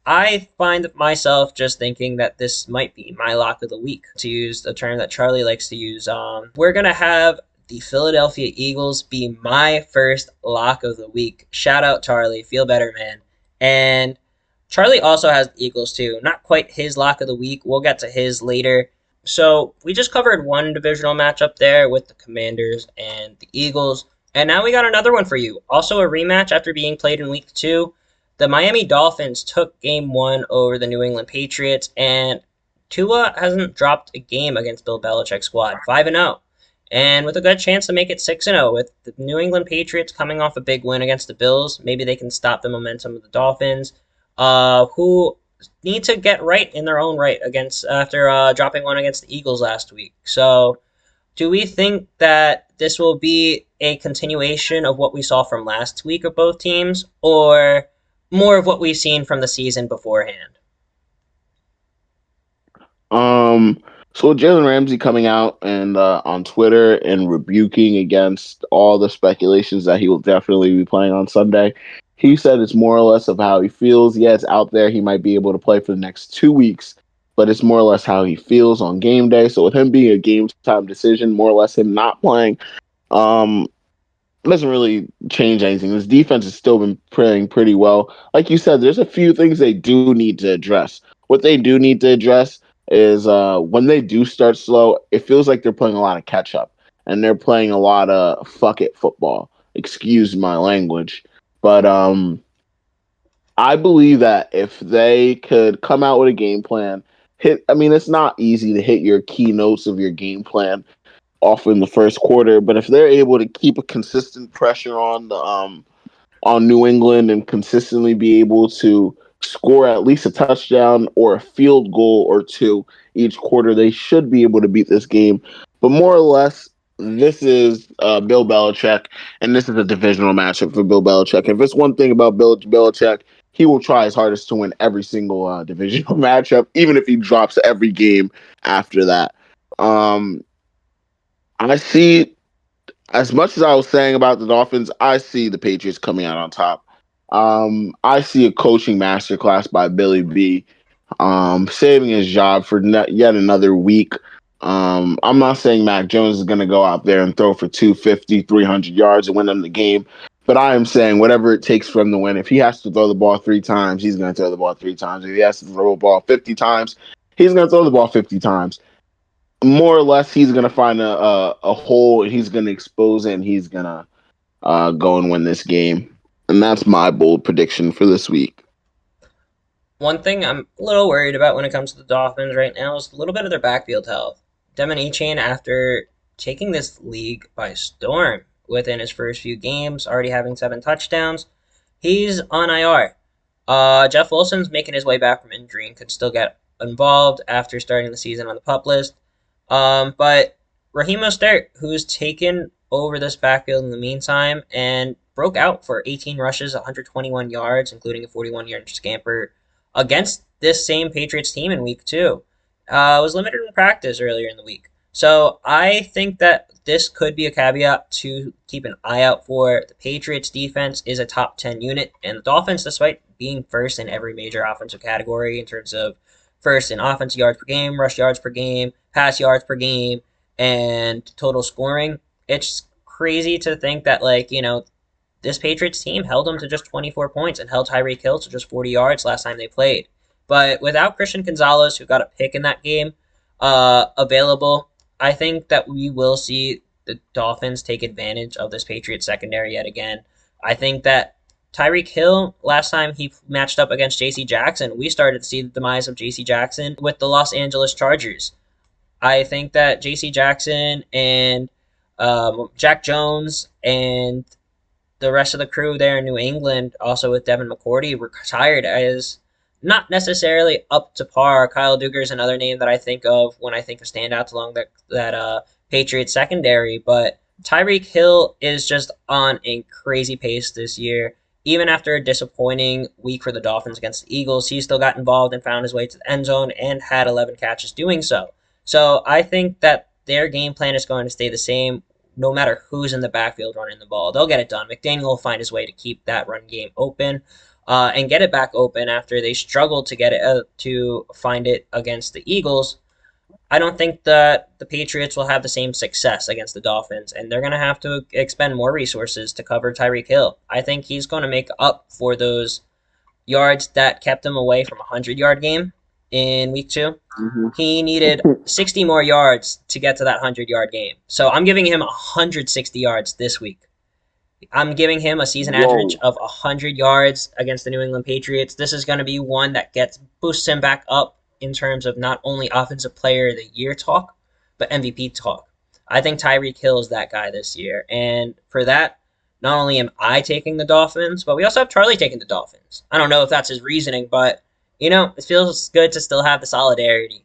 A: I find myself just thinking that this might be my lock of the week, to use a term that Charlie likes to use. We're going to have the Philadelphia Eagles be my first lock of the week. Shout out, Charlie. Feel better, man. And Charlie also has the Eagles, too. Not quite his lock of the week. We'll get to his later. So we just covered one divisional matchup there with the Commanders and the Eagles. And now we got another one for you. Also a rematch after being played in week 2. The Miami Dolphins took game 1 over the New England Patriots, and Tua hasn't dropped a game against Bill Belichick's squad, 5-0, and with a good chance to make it 6-0 with the New England Patriots coming off a big win against the Bills. Maybe they can stop the momentum of the Dolphins, who need to get right in their own right against after dropping one against the Eagles last week. So do we think that this will be a continuation of what we saw from last week of both teams, or more of what we've seen from the season beforehand?
B: So Jalen Ramsey coming out and on Twitter and rebuking against all the speculations that he will definitely be playing on Sunday. He said it's more or less of how he feels. Yeah, it's out there. He might be able to play for the next 2 weeks, but it's more or less how he feels on game day. So with him being a game time decision, more or less him not playing, um, doesn't really change anything. This defense has still been playing pretty well. Like you said, there's a few things they do need to address. What they do need to address is when they do start slow, it feels like they're playing a lot of catch up and they're playing a lot of fuck it football. Excuse my language. But I believe that if they could come out with a game plan, it's not easy to hit your keynotes of your game plan off in the first quarter, but if they're able to keep a consistent pressure on New England and consistently be able to score at least a touchdown or a field goal or two each quarter, they should be able to beat this game. But more or less, this is Bill Belichick, and this is a divisional matchup for Bill Belichick. If it's one thing about Bill Belichick, he will try his hardest to win every single divisional matchup, even if he drops every game after that. Um, I see as much as I was saying about the Dolphins, I see the Patriots coming out on top. I see a coaching masterclass by Billy B, saving his job for yet another week. I'm not saying Mac Jones is going to go out there and throw for 250, 300 yards and win them the game, but I am saying whatever it takes for him to win. If he has to throw the ball 3 times, he's going to throw the ball 3 times. If he has to throw the ball 50 times, he's going to throw the ball 50 times. More or less, he's going to find a hole, he's going to expose it, and he's going to go and win this game. And that's my bold prediction for this week.
A: One thing I'm a little worried about when it comes to the Dolphins right now is a little bit of their backfield health. Devin Achane, after taking this league by storm within his first few games, already having 7 touchdowns, he's on IR. Jeff Wilson's making his way back from injury and could still get involved after starting the season on the PUP list. But Raheem Mostert, who's taken over this backfield in the meantime and broke out for 18 rushes, 121 yards, including a 41-yard scamper against this same Patriots team in week 2. Was limited in practice earlier in the week. So I think that this could be a caveat to keep an eye out for. The Patriots defense is a top 10 unit, and the Dolphins, despite being first in every major offensive category in terms of first in offensive yards per game, rush yards per game, pass yards per game, and total scoring, it's crazy to think that, this Patriots team held them to just 24 points and held Tyreek Hill to just 40 yards last time they played. But without Christian Gonzalez, who got a pick in that game, available, I think that we will see the Dolphins take advantage of this Patriots secondary yet again. I think that Tyreek Hill, last time he matched up against J.C. Jackson, we started to see the demise of J.C. Jackson with the Los Angeles Chargers. I think that J.C. Jackson and Jack Jones and the rest of the crew there in New England, also with Devin McCourty, retired as not necessarily up to par. Kyle Duggar is another name that I think of when I think of standouts along that Patriots secondary, but Tyreek Hill is just on a crazy pace this year. Even after a disappointing week for the Dolphins against the Eagles, he still got involved and found his way to the end zone and had 11 catches doing so. So I think that their game plan is going to stay the same no matter who's in the backfield running the ball. They'll get it done. McDaniel will find his way to keep that run game open and get it back open after they struggled to get it to find it against the Eagles. I don't think that the Patriots will have the same success against the Dolphins, and they're going to have to expend more resources to cover Tyreek Hill. I think he's going to make up for those yards that kept him away from a 100-yard game in week 2.
B: Mm-hmm.
A: He needed 60 more yards to get to that 100-yard game. So I'm giving him 160 yards this week. I'm giving him a season average of 100 yards against the New England Patriots. This is going to be one that boosts him back up in terms of not only Offensive Player of the Year talk, but MVP talk. I think Tyreek Hill is that guy this year. And for that, not only am I taking the Dolphins, but we also have Charlie taking the Dolphins. I don't know if that's his reasoning, but, it feels good to still have the solidarity.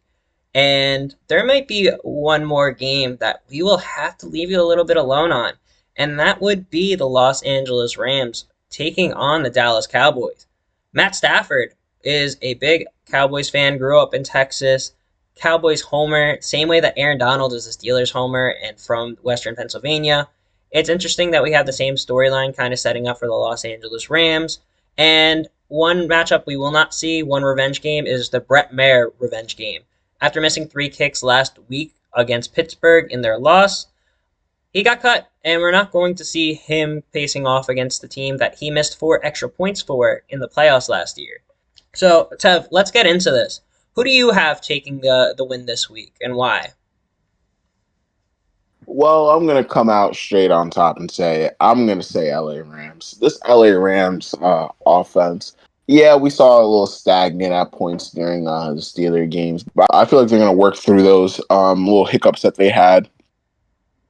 A: And there might be one more game that we will have to leave you a little bit alone on, and that would be the Los Angeles Rams taking on the Dallas Cowboys. Matt Stafford is a big Cowboys fan, grew up in Texas, Cowboys homer, same way that Aaron Donald is a Steelers homer and from Western Pennsylvania. It's interesting that we have the same storyline kind of setting up for the Los Angeles Rams. And one matchup we will not see, one revenge game, is the Brett Maher revenge game. After missing 3 kicks last week against Pittsburgh in their loss, he got cut, and we're not going to see him facing off against the team that he missed 4 extra points for in the playoffs last year. So, Tev, let's get into this. Who do you have taking the win this week, and why?
B: Well, I'm going to come out straight on top and say I'm going to say LA Rams. This LA Rams offense, yeah, we saw a little stagnant at points during the Steeler games, but I feel like they're going to work through those little hiccups that they had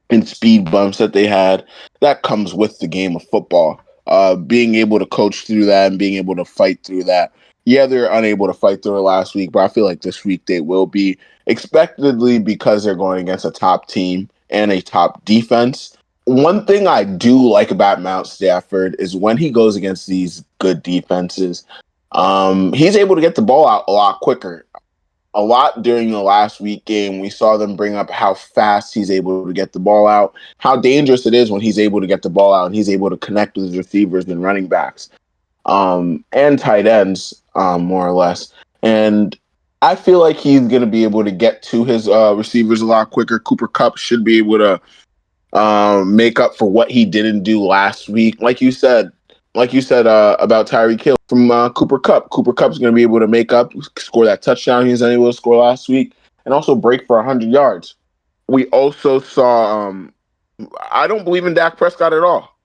B: and speed bumps that they had. That comes with the game of football. Being able to coach through that and being able to fight through that. Yeah, they're unable to fight through it last week, but I feel like this week they will be, expectedly, because they're going against a top team and a top defense. One thing I do like about Mount Stafford is when he goes against these good defenses, he's able to get the ball out a lot quicker. a lot during the last week game. We saw them bring up how fast he's able to get the ball out, how dangerous it is when he's able to get the ball out and he's able to connect with his receivers and running backs, and tight ends, more or less. And I feel like he's going to be able to get to his receivers a lot quicker. Cooper Kupp should be able to make up for what he didn't do last week. Like you said about Tyreek Hill from Cooper Kupp. Cooper Kupp's going to be able to make up, score that touchdown he was unable to score last week, and also break for 100 yards. We also saw. I don't believe in Dak Prescott at all.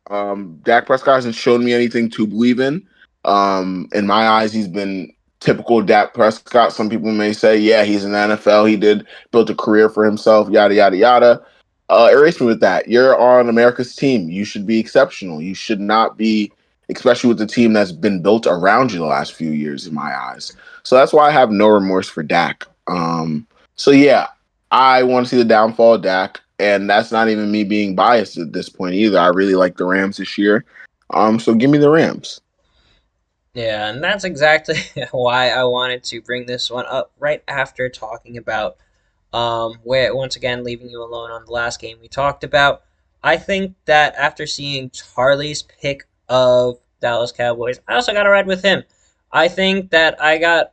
B: Dak Prescott hasn't shown me anything to believe in. In my eyes, he's been typical Dak Prescott. Some people may say, yeah, he's in the NFL. He did build a career for himself, yada, yada, yada. Erase me with that. You're on America's team. You should be exceptional. You should not be, especially with the team that's been built around you the last few years, in my eyes. So that's why I have no remorse for Dak. So yeah, I want to see the downfall of Dak, and that's not even me being biased at this point either. I really like the Rams this year. So give me the Rams.
A: Yeah, and that's exactly why I wanted to bring this one up right after talking about where once again leaving you alone on the last game we talked about. I think that after seeing Charlie's pick of Dallas Cowboys, I also got to ride with him. I think that I got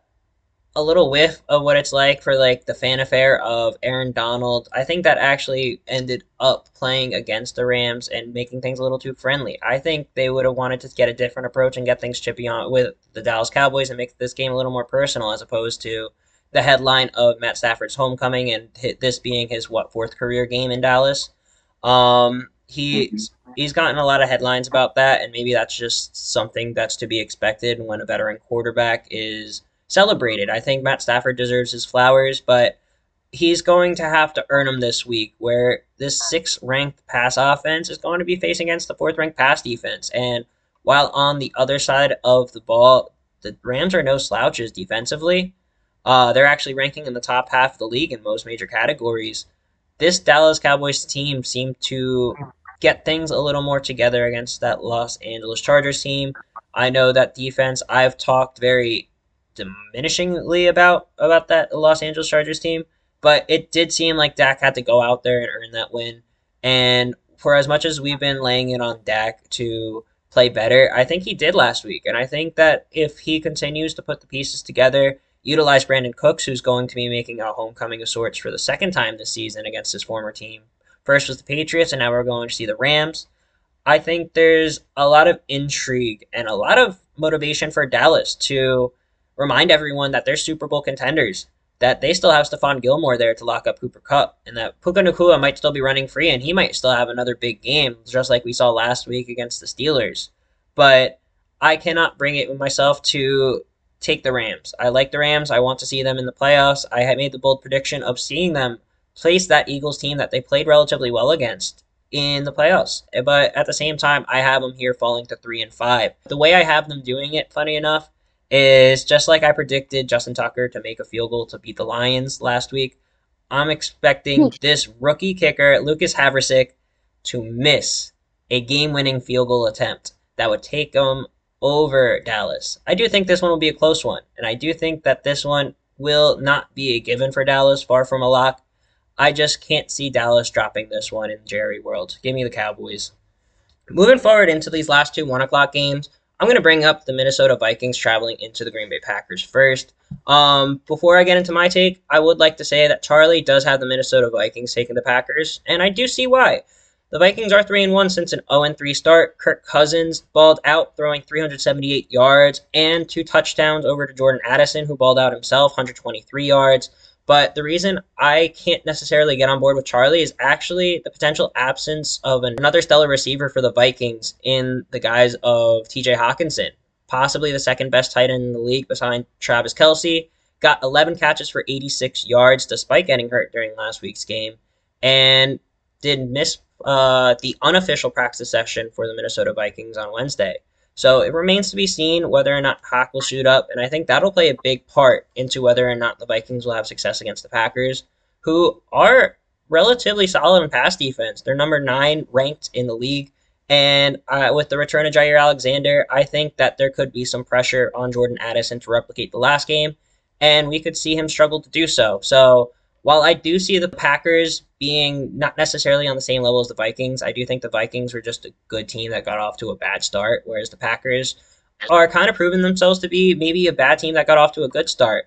A: a little whiff of what it's like for like the fan affair of Aaron Donald. I think that actually ended up playing against the Rams and making things a little too friendly. I think they would have wanted to get a different approach and get things chippy on with the Dallas Cowboys and make this game a little more personal as opposed to the headline of Matt Stafford's homecoming and this being his fourth career game in Dallas. He's gotten a lot of headlines about that, and maybe that's just something that's to be expected when a veteran quarterback is celebrated. I think Matt Stafford deserves his flowers, but he's going to have to earn them this week, where this sixth ranked pass offense is going to be facing against the fourth ranked pass defense. And while on the other side of the ball, the Rams are no slouches defensively. They're actually ranking in the top half of the league in most major categories. This Dallas Cowboys team seemed to get things a little more together against that Los Angeles Chargers team. I know that defense, I've talked very diminishingly about that Los Angeles Chargers team, but it did seem like Dak had to go out there and earn that win. And for as much as we've been laying it on Dak to play better, I think he did last week. And I think that if he continues to put the pieces together, utilize Brandon Cooks, who's going to be making a homecoming of sorts for the second time this season against his former team. First was the Patriots, and now we're going to see the Rams. I think there's a lot of intrigue and a lot of motivation for Dallas to remind everyone that they're Super Bowl contenders, that they still have Stephon Gilmore there to lock up Cooper Kupp, and that Puka Nacua might still be running free, and he might still have another big game, just like we saw last week against the Steelers. But I cannot bring it with myself to take the Rams. I like the Rams. I want to see them in the playoffs. I had made the bold prediction of seeing them place that Eagles team that they played relatively well against in the playoffs. But at the same time, I have them here falling to 3-5. The way I have them doing it, funny enough, is just like I predicted Justin Tucker to make a field goal to beat the Lions last week. I'm expecting this rookie kicker, Lucas Haversick, to miss a game-winning field goal attempt that would take them over Dallas. I do think this one will be a close one, and I do think that this one will not be a given for Dallas, far from a lock. I just can't see Dallas dropping this one in Jerry World. Give me the Cowboys. Moving forward into these last two 1 o'clock games, I'm going to bring up the Minnesota Vikings traveling into the Green Bay Packers first. Before I get into my take, I would like to say that Charlie does have the Minnesota Vikings taking the Packers, and I do see why. The Vikings are 3-1 since an 0-3 start. Kirk Cousins balled out, throwing 378 yards and 2 touchdowns over to Jordan Addison, who balled out himself, 123 yards. But the reason I can't necessarily get on board with Charlie is actually the potential absence of another stellar receiver for the Vikings in the guise of TJ Hawkinson, possibly the second best tight end in the league behind Travis Kelce. Got 11 catches for 86 yards despite getting hurt during last week's game, and did miss the unofficial practice session for the Minnesota Vikings on Wednesday. So it remains to be seen whether or not Hawk will shoot up, and I think that'll play a big part into whether or not the Vikings will have success against the Packers, who are relatively solid in pass defense. They're number 9 ranked in the league, and with the return of Jair Alexander, I think that there could be some pressure on Jordan Addison to replicate the last game, and we could see him struggle to do so. So while I do see the Packers being not necessarily on the same level as the Vikings, I do think the Vikings were just a good team that got off to a bad start, whereas the Packers are kind of proving themselves to be maybe a bad team that got off to a good start.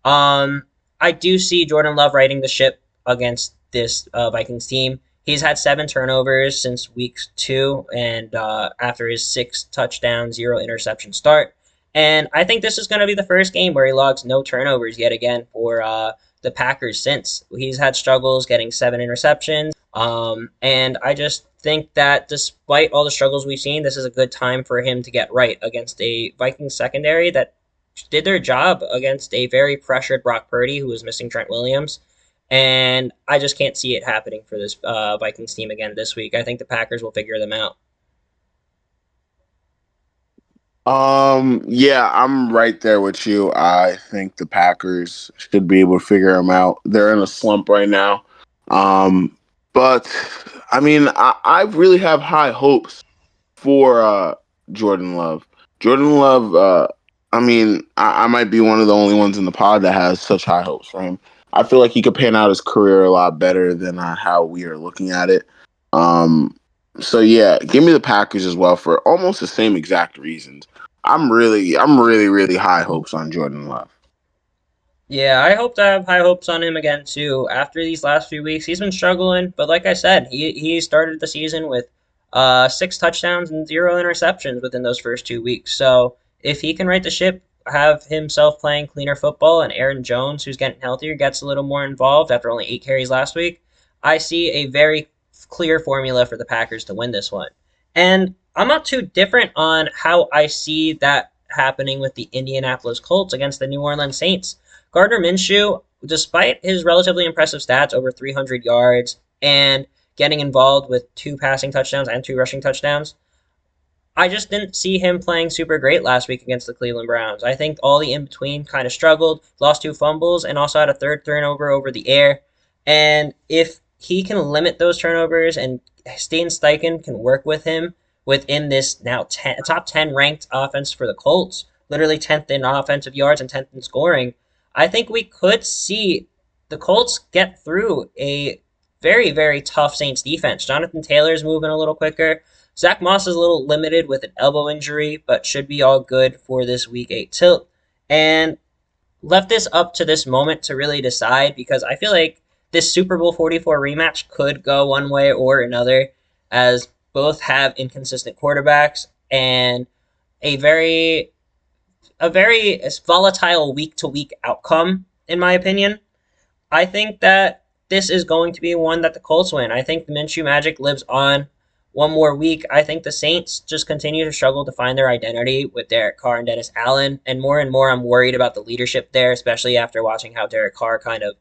A: Um, I do see Jordan Love riding the ship against this Vikings team. He's had 7 turnovers since week 2, and after his 6 touchdown, 0 interception start. And I think this is going to be the first game where he logs no turnovers yet again for the Packers since. He's had struggles getting 7 interceptions. And I just think that despite all the struggles we've seen, this is a good time for him to get right against a Vikings secondary that did their job against a very pressured Brock Purdy who was missing Trent Williams. And I just can't see it happening for this Vikings team again this week. I think the Packers will figure them out.
B: Yeah, I'm right there with you. I think the Packers should be able to figure them out. They're in a slump right now. Um, but I mean, I really have high hopes for Jordan Love. Jordan Love, I mean, I might be one of the only ones in the pod that has such high hopes for him. I feel like he could pan out his career a lot better than how we are looking at it. Um, so yeah, give me the Packers as well for almost the same exact reasons. I'm really high hopes on Jordan Love.
A: Yeah, I hope to have high hopes on him again too. After these last few weeks, he's been struggling, but like I said, he started the season with 6 touchdowns and 0 interceptions within those first 2 weeks. So if he can right the ship, have himself playing cleaner football, and Aaron Jones, who's getting healthier, gets a little more involved after only 8 carries last week, I see a very clear formula for the Packers to win this one. And I'm not too different on how I see that happening with the Indianapolis Colts against the New Orleans Saints. Gardner Minshew, despite his relatively impressive stats, over 300 yards and getting involved with 2 passing touchdowns and 2 rushing touchdowns, I just didn't see him playing super great last week against the Cleveland Browns. I think all the in between kind of struggled, lost 2 fumbles, and also had a third turnover over the air. And if he can limit those turnovers and Stan Steichen can work with him within this now top 10 ranked offense for the Colts, literally 10th in offensive yards and 10th in scoring, I think we could see the Colts get through a very, very tough Saints defense. Jonathan Taylor's moving a little quicker. Zach Moss is a little limited with an elbow injury, but should be all good for this week 8 tilt. And left this up to this moment to really decide because I feel like this Super Bowl 44 rematch could go one way or another as both have inconsistent quarterbacks and a very volatile week to week outcome in my opinion. I think that this is going to be one that the Colts win. I think the Minshew magic lives on one more week. I think the Saints just continue to struggle to find their identity with Derek Carr and Dennis Allen. And more, I'm worried about the leadership there, especially after watching how Derek Carr kind of,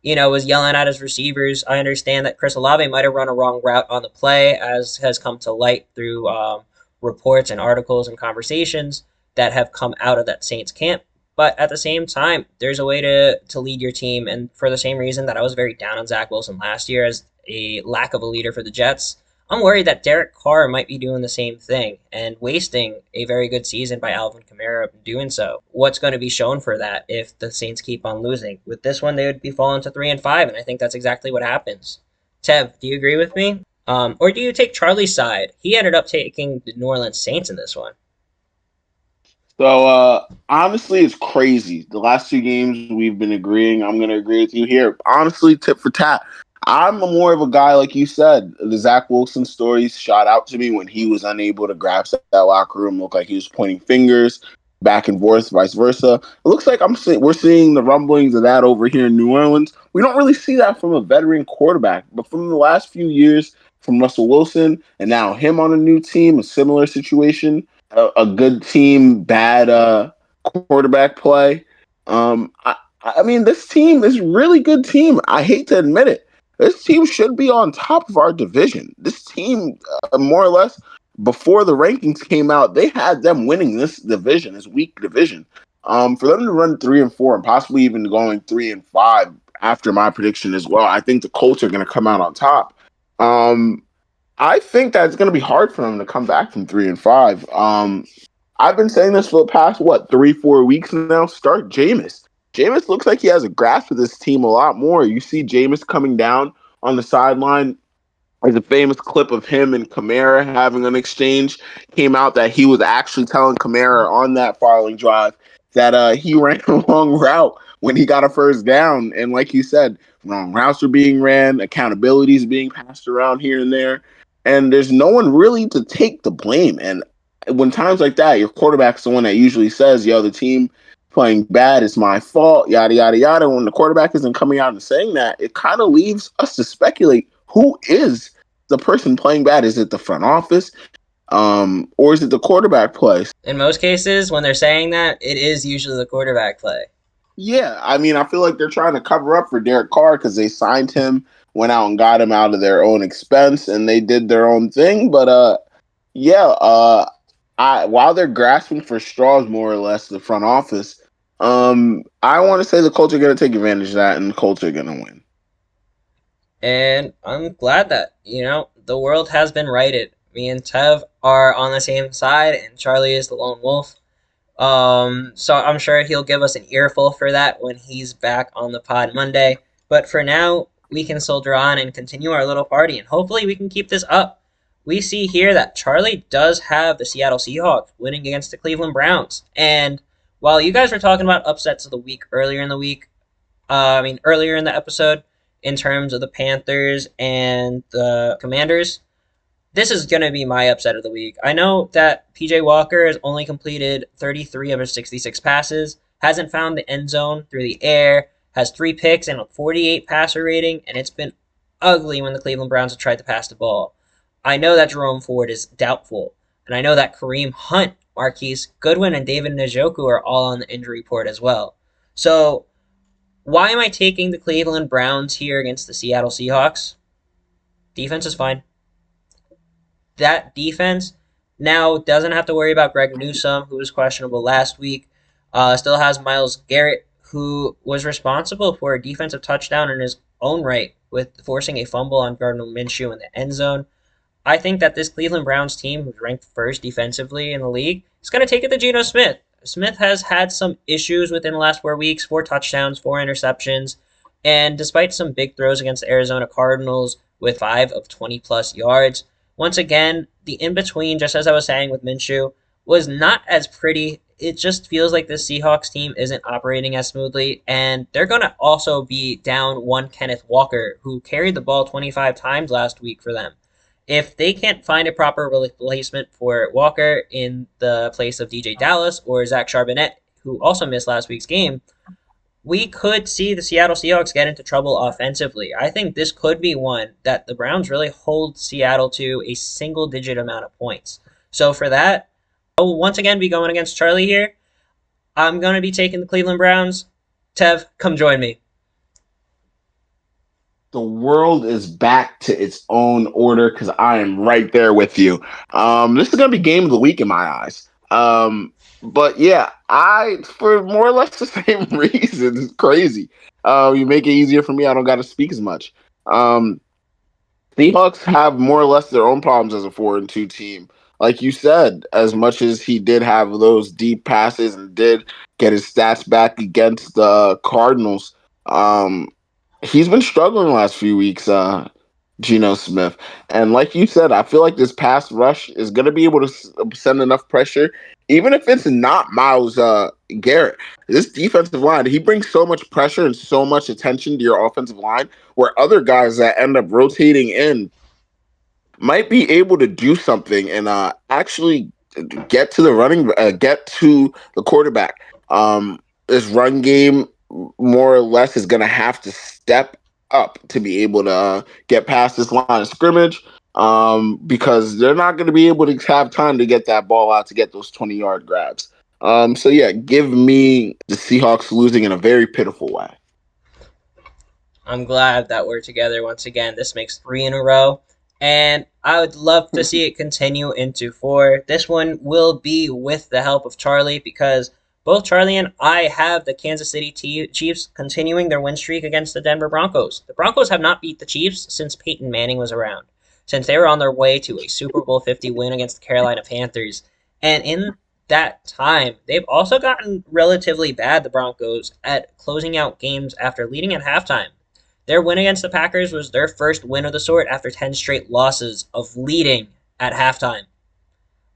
A: was yelling at his receivers. I understand that Chris Olave might have run a wrong route on the play, as has come to light through reports and articles and conversations that have come out of that Saints camp. But at the same time, there's a way to lead your team. And for the same reason that I was very down on Zach Wilson last year as a lack of a leader for the Jets, I'm worried that Derek Carr might be doing the same thing and wasting a very good season by Alvin Kamara doing so. What's going to be shown for that if the Saints keep on losing? With this one, they would be falling to 3-5, and I think that's exactly what happens. Tev, do you agree with me? Or do you take Charlie's side? He ended up taking the New Orleans Saints in this one.
B: So honestly, it's crazy. The last 2 games we've been agreeing. I'm going to agree with you here. Honestly, tip for tat. I'm more of a guy, like you said. The Zach Wilson stories shot out to me when he was unable to grasp that locker room. Looked like he was pointing fingers back and forth, vice versa. It looks like we're seeing the rumblings of that over here in New Orleans. We don't really see that from a veteran quarterback, but from the last few years, from Russell Wilson and now him on a new team, a similar situation, a good team, bad quarterback play. I mean, this team is a really good team. I hate to admit it. This team should be on top of our division. This team, more or less, before the rankings came out, they had them winning this division, this weak division. For them to run 3-4 and possibly even going 3-5 after my prediction as well, I think the Colts are going to come out on top. I think that it's going to be hard for them to come back from 3-5. I've been saying this for the past 3-4 weeks now. Start Jameis. Jameis looks like he has a grasp of this team a lot more. You see Jameis coming down on the sideline. There's a famous clip of him and Kamara having an exchange. Came out that he was actually telling Kamara on that following drive that he ran a wrong route when he got a first down. And like you said, wrong routes are being ran, accountability is being passed around here and there. And there's no one really to take the blame. And when times like that, your quarterback's the one that usually says, yo, the team playing bad, it's my fault, yada, yada, yada. When the quarterback isn't coming out and saying that, it kind of leaves us to speculate who is the person playing bad. Is it the front office? Or is it the quarterback play?
A: In most cases, when they're saying that, it is usually the quarterback play.
B: Yeah, I mean, I feel like they're trying to cover up for Derek Carr because they signed him, went out and got him out of their own expense, and they did their own thing. But yeah, while they're grasping for straws, more or less, the front office, I want to say the Colts are going to take advantage of that, and the Colts are going to win.
A: And I'm glad that, the world has been righted. Me and Tev are on the same side, and Charlie is the lone wolf. So I'm sure he'll give us an earful for that when he's back on the pod Monday. But for now, we can soldier on and continue our little party, and hopefully we can keep this up. We see here that Charlie does have the Seattle Seahawks winning against the Cleveland Browns. And while you guys were talking about upsets of the week earlier in the week, earlier in the episode, in terms of the Panthers and the Commanders, this is going to be my upset of the week. I know that PJ Walker has only completed 33 of his 66 passes, hasn't found the end zone through the air, has 3 picks and a 48 passer rating, and it's been ugly when the Cleveland Browns have tried to pass the ball. I know that Jerome Ford is doubtful, and I know that Kareem Hunt, Marquise Goodwin, and David Njoku are all on the injury report as well. So, why am I taking the Cleveland Browns here against the Seattle Seahawks? Defense is fine. That defense now doesn't have to worry about Greg Newsome, who was questionable last week. Still has Myles Garrett, who was responsible for a defensive touchdown in his own right with forcing a fumble on Gardner Minshew in the end zone. I think that this Cleveland Browns team, who's ranked first defensively in the league, is going to take it to Geno Smith. Smith has had some issues within the last 4 weeks, 4 touchdowns, 4 interceptions, and despite some big throws against the Arizona Cardinals with 5 of 20-plus yards, once again, the in-between, just as I was saying with Minshew, was not as pretty. It just feels like the Seahawks team isn't operating as smoothly, and they're going to also be down one Kenneth Walker, who carried the ball 25 times last week for them. If they can't find a proper replacement for Walker in the place of DJ Dallas or Zach Charbonnet, who also missed last week's game, we could see the Seattle Seahawks get into trouble offensively. I think this could be one that the Browns really hold Seattle to a single-digit amount of points. So for that, I will once again be going against Charlie here. I'm going to be taking the Cleveland Browns. Tev, come join me.
B: The world is back to its own order because I am right there with you. This is going to be game of the week in my eyes. But yeah, for more or less the same reason. It's crazy. You make it easier for me. I don't got to speak as much. Seahawks have more or less their own problems as a 4-2 team. Like you said, as much as he did have those deep passes and did get his stats back against the Cardinals, he's been struggling the last few weeks, Geno Smith. And like you said, I feel like this pass rush is going to be able to send enough pressure, even if it's not Myles Garrett. This defensive line, he brings so much pressure and so much attention to your offensive line, where other guys that end up rotating in might be able to do something and actually get to the quarterback. This run game more or less is going to have to step up to be able to get past this line of scrimmage because they're not going to be able to have time to get that ball out to get those 20-yard grabs. So yeah, give me the Seahawks losing in a very pitiful way.
A: I'm glad that we're together once again. This makes 3 in a row. And I would love to see it continue into 4. This one will be with the help of Charlie because both Charlie and I have the Kansas City Chiefs continuing their win streak against the Denver Broncos. The Broncos have not beat the Chiefs since Peyton Manning was around, since they were on their way to a Super Bowl 50 win against the Carolina Panthers. And in that time, they've also gotten relatively bad, the Broncos, at closing out games after leading at halftime. Their win against the Packers was their first win of the sort after 10 straight losses of leading at halftime,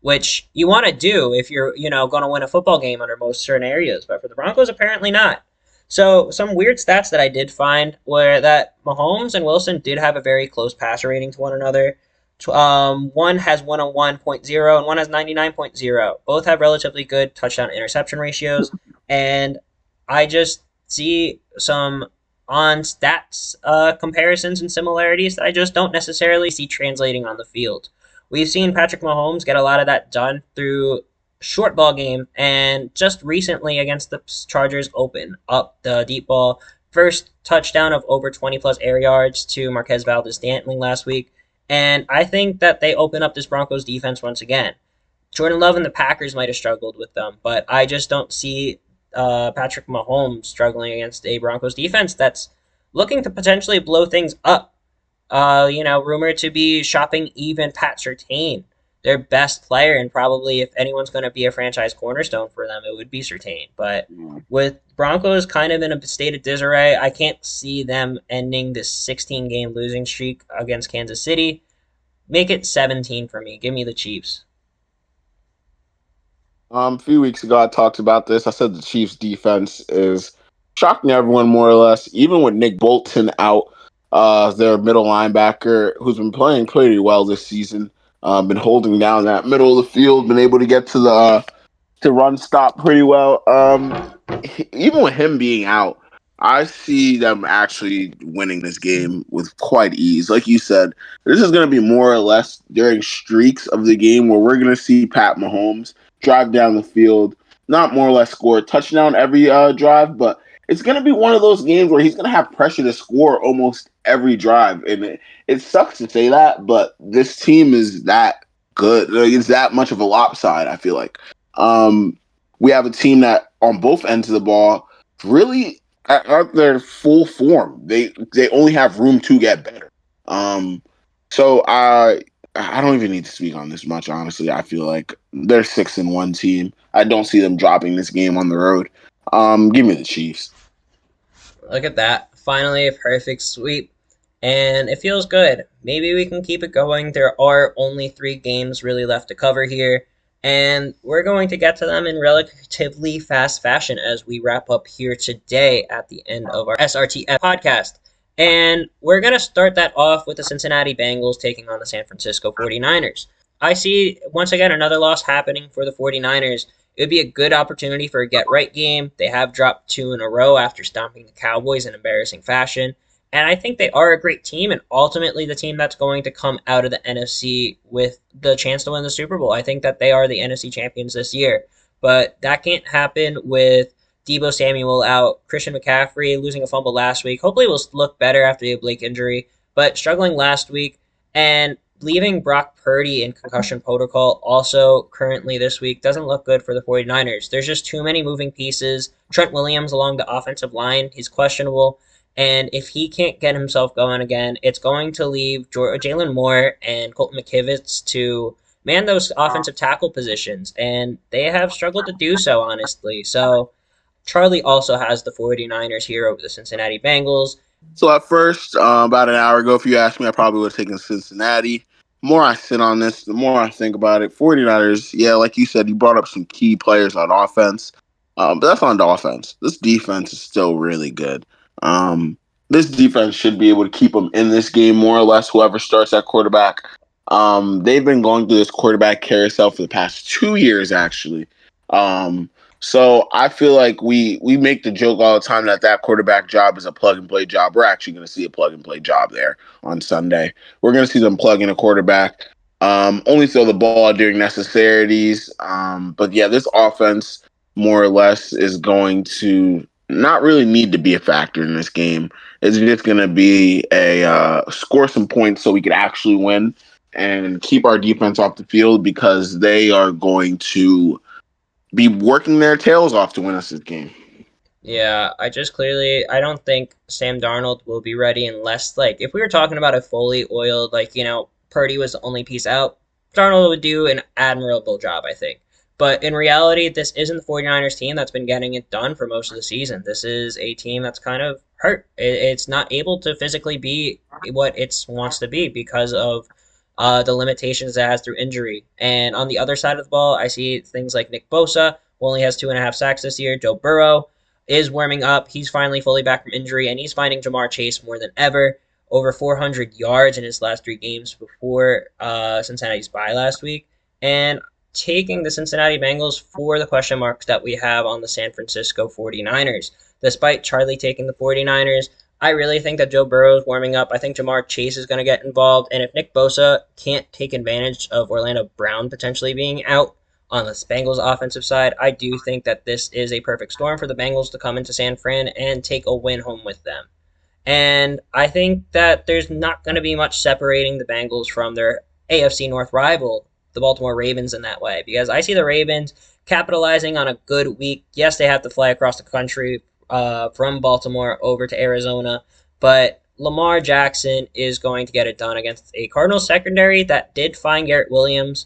A: which you want to do if you're, going to win a football game under most scenarios. But for the Broncos, apparently not. So some weird stats that I did find were that Mahomes and Wilson did have a very close passer rating to one another. One has 101.0 and one has 99.0. Both have relatively good touchdown interception ratios. And I just see some on stats comparisons and similarities that I just don't necessarily see translating on the field. We've seen Patrick Mahomes get a lot of that done through short ball game, and just recently against the Chargers, open up the deep ball. First touchdown of over 20 plus air yards to Marquez Valdez-Scantling last week, and I think that they open up this Broncos defense once again. Jordan Love and the Packers might have struggled with them, but I just don't see Patrick Mahomes struggling against a Broncos defense that's looking to potentially blow things up. Rumored to be shopping even Pat Surtain, their best player, and probably if anyone's going to be a franchise cornerstone for them, it would be Surtain. But with Broncos kind of in a state of disarray, I can't see them ending this 16-game losing streak against Kansas City. Make it 17 for me. Give me the Chiefs.
B: A few weeks ago, I talked about this. I said the Chiefs' defense is shocking everyone more or less, even with Nick Bolton out, their middle linebacker, who's been playing pretty well this season, been holding down that middle of the field, been able to get to the to run stop pretty well. Even with him being out, I see them actually winning this game with quite ease. Like you said, this is going to be more or less during streaks of the game where we're going to see Pat Mahomes drive down the field, not more or less score a touchdown every drive, but it's going to be one of those games where he's going to have pressure to score almost every drive. And it sucks to say that, but this team is that good. Like, it's that much of a lopside, I feel like. We have a team that on both ends of the ball really at their full form. They only have room to get better. So I don't even need to speak on this much. Honestly, I feel like they're 6-1 team. I don't see them dropping this game on the road. Give me the Chiefs.
A: Look at that. Finally, a perfect sweep. And it feels good. Maybe we can keep it going. There are only 3 games really left to cover here. And we're going to get to them in relatively fast fashion as we wrap up here today at the end of our SRTF podcast. And we're going to start that off with the Cincinnati Bengals taking on the San Francisco 49ers. I see, once again, another loss happening for the 49ers. It would be a good opportunity for a get-right game. They have dropped 2 in a row after stomping the Cowboys in embarrassing fashion. And I think they are a great team and ultimately the team that's going to come out of the NFC with the chance to win the Super Bowl. I think that they are the NFC champions this year. But that can't happen with Deebo Samuel out, Christian McCaffrey losing a fumble last week. Hopefully will look better after the Blake injury, but struggling last week. And leaving Brock Purdy in concussion protocol also currently this week doesn't look good for the 49ers. There's just too many moving pieces. Trent Williams along the offensive line, he's questionable. And if he can't get himself going again, it's going to leave Jalen Moore and Colton McKivitz to man those offensive tackle positions. And they have struggled to do so, honestly. So Charlie also has the 49ers here over the Cincinnati Bengals.
B: So at first, about an hour ago, if you asked me, I probably would have taken Cincinnati. The more I sit on this, the more I think about it. 49ers, yeah, like you said, you brought up some key players on offense. But that's on the offense. This defense is still really good. This defense should be able to keep them in this game more or less, whoever starts at quarterback. They've been going through this quarterback carousel for the past 2 years, actually. So I feel like we make the joke all the time that quarterback job is a plug and play job. We're actually going to see a plug and play job there on Sunday. We're going to see them plug in a quarterback. Only throw the ball during necessities. But yeah, this offense more or less is going to not really need to be a factor in this game. It's just going to be a score some points so we can actually win and keep our defense off the field because they are going to be working their tails off to win us this game.
A: Yeah, I don't think Sam Darnold will be ready unless, like, if we were talking about a fully oiled, like, Purdy was the only piece out, Darnold would do an admirable job, I think. But in reality, this isn't the 49ers team that's been getting it done for most of the season. This is a team that's kind of hurt. It's not able to physically be what it wants to be because of the limitations it has through injury. And on the other side of the ball, I see things like Nick Bosa, who only has 2.5 sacks this year. Joe Burrow is warming up. He's finally fully back from injury, and he's finding Jamar Chase more than ever. Over 400 yards in his last 3 games before Cincinnati's bye last week. And taking the Cincinnati Bengals for the question marks that we have on the San Francisco 49ers. Despite Charlie taking the 49ers, I really think that Joe Burrow is warming up. I think Jamar Chase is going to get involved. And if Nick Bosa can't take advantage of Orlando Brown potentially being out on the Bengals offensive side, I do think that this is a perfect storm for the Bengals to come into San Fran and take a win home with them. And I think that there's not going to be much separating the Bengals from their AFC North rival, the Baltimore Ravens, in that way. Because I see the Ravens capitalizing on a good week. Yes, they have to fly across the country from Baltimore over to Arizona, but Lamar Jackson is going to get it done against a Cardinals secondary that did find Garrett Williams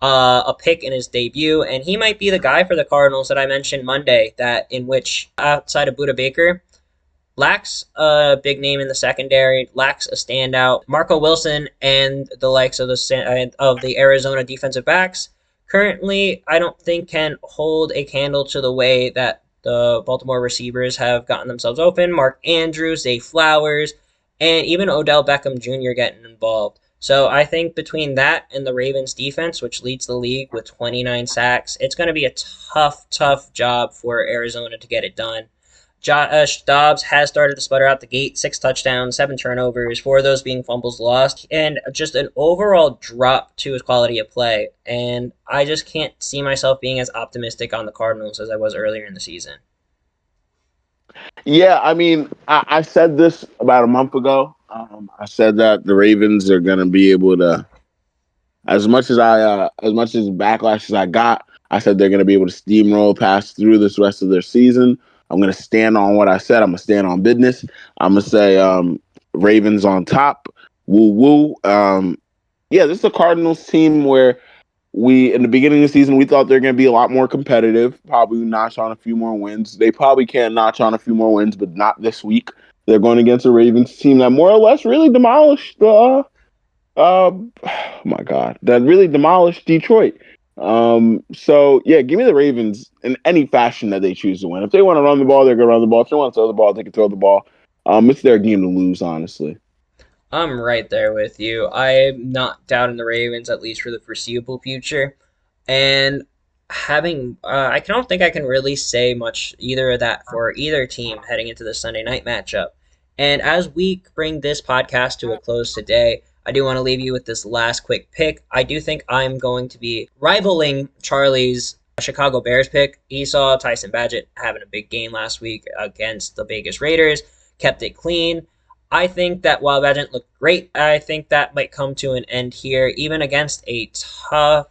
A: a pick in his debut, and he might be the guy for the Cardinals that I mentioned Monday, that in which outside of Buda Baker lacks a big name in the secondary, lacks a standout. Marco Wilson and the likes of the Arizona defensive backs currently, I don't think can hold a candle to the way that the Baltimore receivers have gotten themselves open. Mark Andrews, Zay Flowers, and even Odell Beckham Jr. getting involved. So I think between that and the Ravens defense, which leads the league with 29 sacks, it's going to be a tough, tough job for Arizona to get it done. Josh Dobbs has started to sputter out the gate, 6 touchdowns, 7 turnovers, 4 of those being fumbles lost, and just an overall drop to his quality of play. And I just can't see myself being as optimistic on the Cardinals as I was earlier in the season.
B: Yeah, I mean, I said this about a month ago. I said that the Ravens are going to be able to, as much as backlash as I got, I said they're going to be able to steamroll past through this rest of their season. I'm going to stand on what I said. I'm going to stand on business. I'm going to say Ravens on top. Woo woo. Yeah, this is a Cardinals team where we in the beginning of the season we thought they're going to be a lot more competitive, probably notch on a few more wins. They probably can notch on a few more wins, but not this week. They're going against a Ravens team that more or less really demolished the oh my God, that really demolished Detroit. So yeah, give me the Ravens in any fashion that they choose to win. If they want to run the ball, they're gonna run the ball. If they want to throw the ball, they can throw the ball. It's their game to lose, honestly.
A: I'm right there with you. I'm not doubting the Ravens, at least for the foreseeable future. And I don't think I can really say much either of that for either team heading into the Sunday night matchup. And as we bring this podcast to a close today, I do want to leave you with this last quick pick. I do think I'm going to be rivaling Charlie's Chicago Bears pick. He saw Tyson Badgett having a big game last week against the Vegas Raiders, kept it clean. I think that while Badgett looked great, I think that might come to an end here, even against a tough,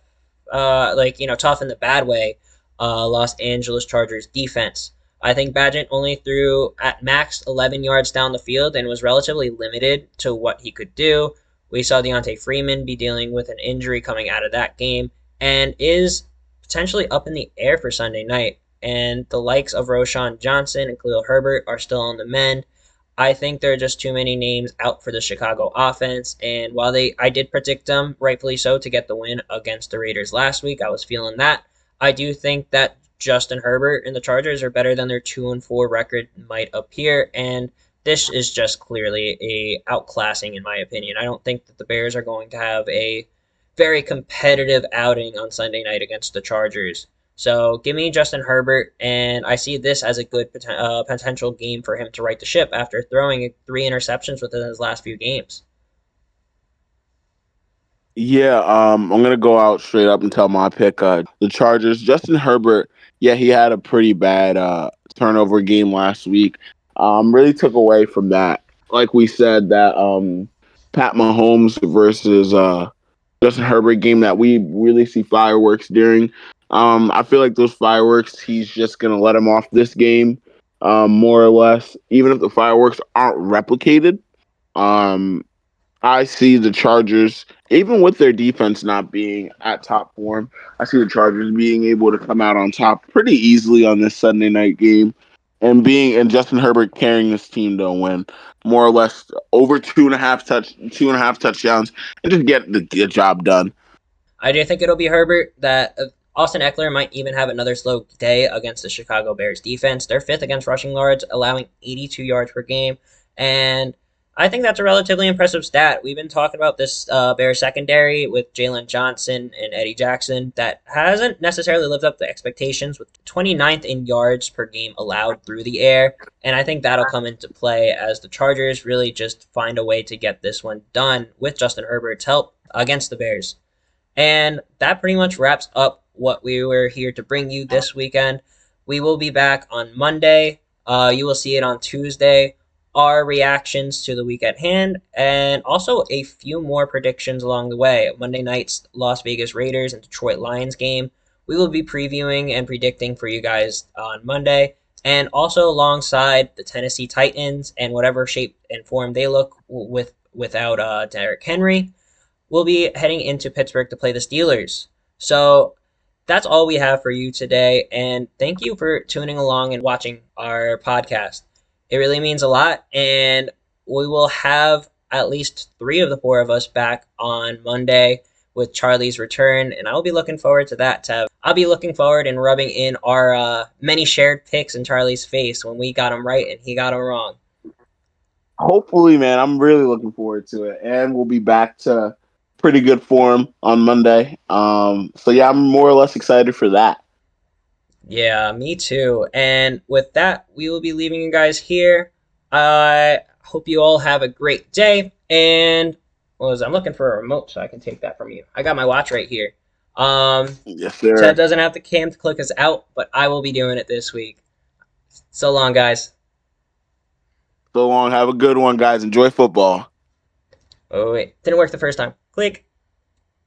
A: tough in the bad way, Los Angeles Chargers defense. I think Badgett only threw at max 11 yards down the field and was relatively limited to what he could do. We saw Deontay Freeman be dealing with an injury coming out of that game and is potentially up in the air for Sunday night. And the likes of Roshan Johnson and Khalil Herbert are still on the mend. I think there are just too many names out for the Chicago offense. And while I did predict them, rightfully so, to get the win against the Raiders last week, I was feeling that. I do think that Justin Herbert and the Chargers are better than their 2-4 record might appear. And this is just clearly a outclassing, in my opinion. I don't think that the Bears are going to have a very competitive outing on Sunday night against the Chargers. So give me Justin Herbert, and I see this as a good potential game for him to right the ship after throwing 3 interceptions within his last few games.
B: Yeah, I'm gonna go out straight up and tell my pick. The Chargers. Justin Herbert. Yeah, he had a pretty bad turnover game last week. Really took away from that. Like we said, that Pat Mahomes versus Justin Herbert game that we really see fireworks during. I feel like those fireworks, he's just gonna let him off this game, more or less. Even if the fireworks aren't replicated. Um, I see the Chargers, even with their defense not being at top form, I see the Chargers being able to come out on top pretty easily on this Sunday night game, and Justin Herbert carrying this team to a win, more or less over 2.5 touchdowns, and just get the job done.
A: I do think it'll be Herbert. That Austin Eckler might even have another slow day against the Chicago Bears defense. They're fifth against rushing yards, allowing 82 yards per game, and I think that's a relatively impressive stat. We've been talking about this Bears secondary with Jalen Johnson and Eddie Jackson that hasn't necessarily lived up to expectations with 29th in yards per game allowed through the air. And I think that'll come into play as the Chargers really just find a way to get this one done with Justin Herbert's help against the Bears. And that pretty much wraps up what we were here to bring you this weekend. We will be back on Monday. You will see it on Tuesday. Our reactions to the week at hand, and also a few more predictions along the way. Monday night's Las Vegas Raiders and Detroit Lions game. We will be previewing and predicting for you guys on Monday. And also alongside the Tennessee Titans and whatever shape and form they look without Derrick Henry, we'll be heading into Pittsburgh to play the Steelers. So that's all we have for you today. And thank you for tuning along and watching our podcast. It really means a lot. And we will have at least three of the four of us back on Monday with Charlie's return. And I'll be looking forward to that, Tev. I'll be looking forward and rubbing in our many shared picks in Charlie's face when we got him right and he got him wrong.
B: Hopefully, man, I'm really looking forward to it, and we'll be back to pretty good form on Monday. So yeah, I'm more or less excited for that.
A: Yeah, me too. And with that, we will be leaving you guys here. I hope you all have a great day. And I'm looking for a remote so I can take that from you. I got my watch right here. Um,
B: Yes,
A: Ted
B: sir.
A: doesn't have the cam to click us out, but I will be doing it this week. So long, guys.
B: So long. Have a good one, guys. Enjoy football.
A: Oh wait, didn't work the first time. Click.